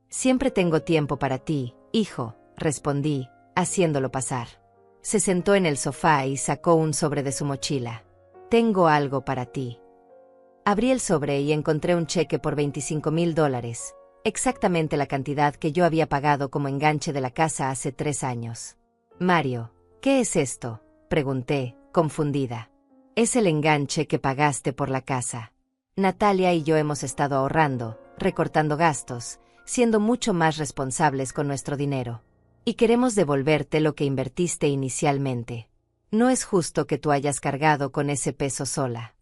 «Siempre tengo tiempo para ti, hijo», respondí, haciéndolo pasar. Se sentó en el sofá y sacó un sobre de su mochila. «Tengo algo para ti». Abrí el sobre y encontré un cheque por $25,000, exactamente la cantidad que yo había pagado como enganche de la casa hace 3 años. «Mario, ¿qué es esto?», pregunté, confundida. «Es el enganche que pagaste por la casa. Natalia y yo hemos estado ahorrando, recortando gastos, siendo mucho más responsables con nuestro dinero. Y queremos devolverte lo que invertiste inicialmente. No es justo que tú hayas cargado con ese peso sola».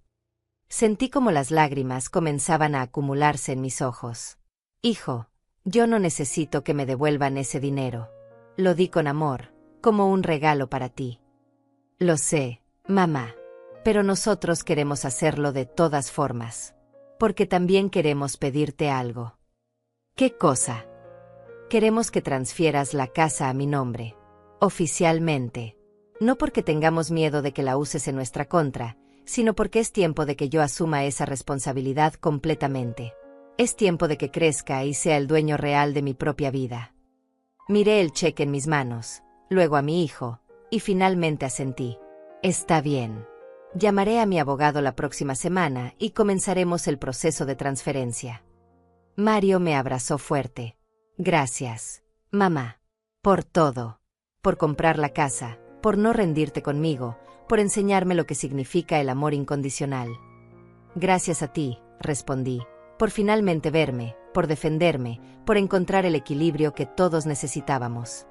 Sentí como las lágrimas comenzaban a acumularse en mis ojos. «Hijo, yo no necesito que me devuelvan ese dinero. Lo di con amor, como un regalo para ti». «Lo sé, mamá. Pero nosotros queremos hacerlo de todas formas. Porque también queremos pedirte algo». «¿Qué cosa?» «Queremos que transfieras la casa a mi nombre. Oficialmente. No porque tengamos miedo de que la uses en nuestra contra, sino porque es tiempo de que yo asuma esa responsabilidad completamente. Es tiempo de que crezca y sea el dueño real de mi propia vida». Miré el cheque en mis manos, luego a mi hijo, y finalmente asentí. «Está bien. Llamaré a mi abogado la próxima semana y comenzaremos el proceso de transferencia». Mario me abrazó fuerte. «Gracias, mamá. Por todo. Por comprar la casa, por no rendirte conmigo, por enseñarme lo que significa el amor incondicional». «Gracias a ti», respondí, «por finalmente verme, por defenderme, por encontrar el equilibrio que todos necesitábamos».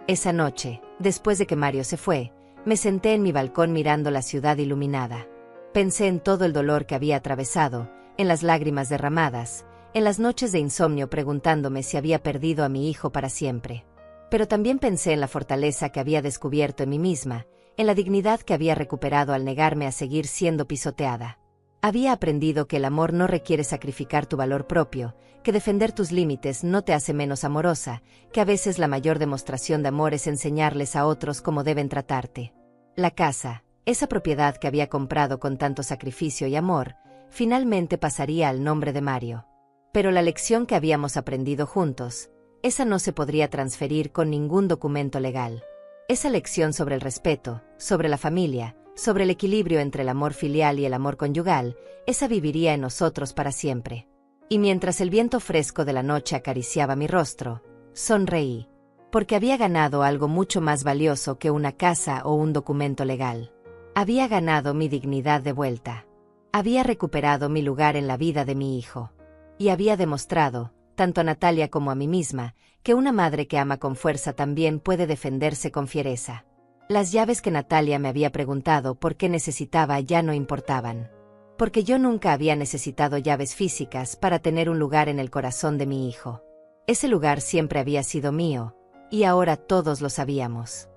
Esa noche, después de que Mario se fue, me senté en mi balcón mirando la ciudad iluminada. Pensé en todo el dolor que había atravesado, en las lágrimas derramadas, en las noches de insomnio preguntándome si había perdido a mi hijo para siempre. Pero también pensé en la fortaleza que había descubierto en mí misma, en la dignidad que había recuperado al negarme a seguir siendo pisoteada. Había aprendido que el amor no requiere sacrificar tu valor propio, que defender tus límites no te hace menos amorosa, que a veces la mayor demostración de amor es enseñarles a otros cómo deben tratarte. La casa, esa propiedad que había comprado con tanto sacrificio y amor, finalmente pasaría al nombre de Mario. Pero la lección que habíamos aprendido juntos, esa no se podría transferir con ningún documento legal. Esa lección sobre el respeto, sobre la familia, sobre el equilibrio entre el amor filial y el amor conyugal, esa viviría en nosotros para siempre. Y mientras el viento fresco de la noche acariciaba mi rostro, sonreí, porque había ganado algo mucho más valioso que una casa o un documento legal. Había ganado mi dignidad de vuelta. Había recuperado mi lugar en la vida de mi hijo. Y había demostrado, tanto a Natalia como a mí misma, que una madre que ama con fuerza también puede defenderse con fiereza. Las llaves que Natalia me había preguntado por qué necesitaba ya no importaban. Porque yo nunca había necesitado llaves físicas para tener un lugar en el corazón de mi hijo. Ese lugar siempre había sido mío, y ahora todos lo sabíamos.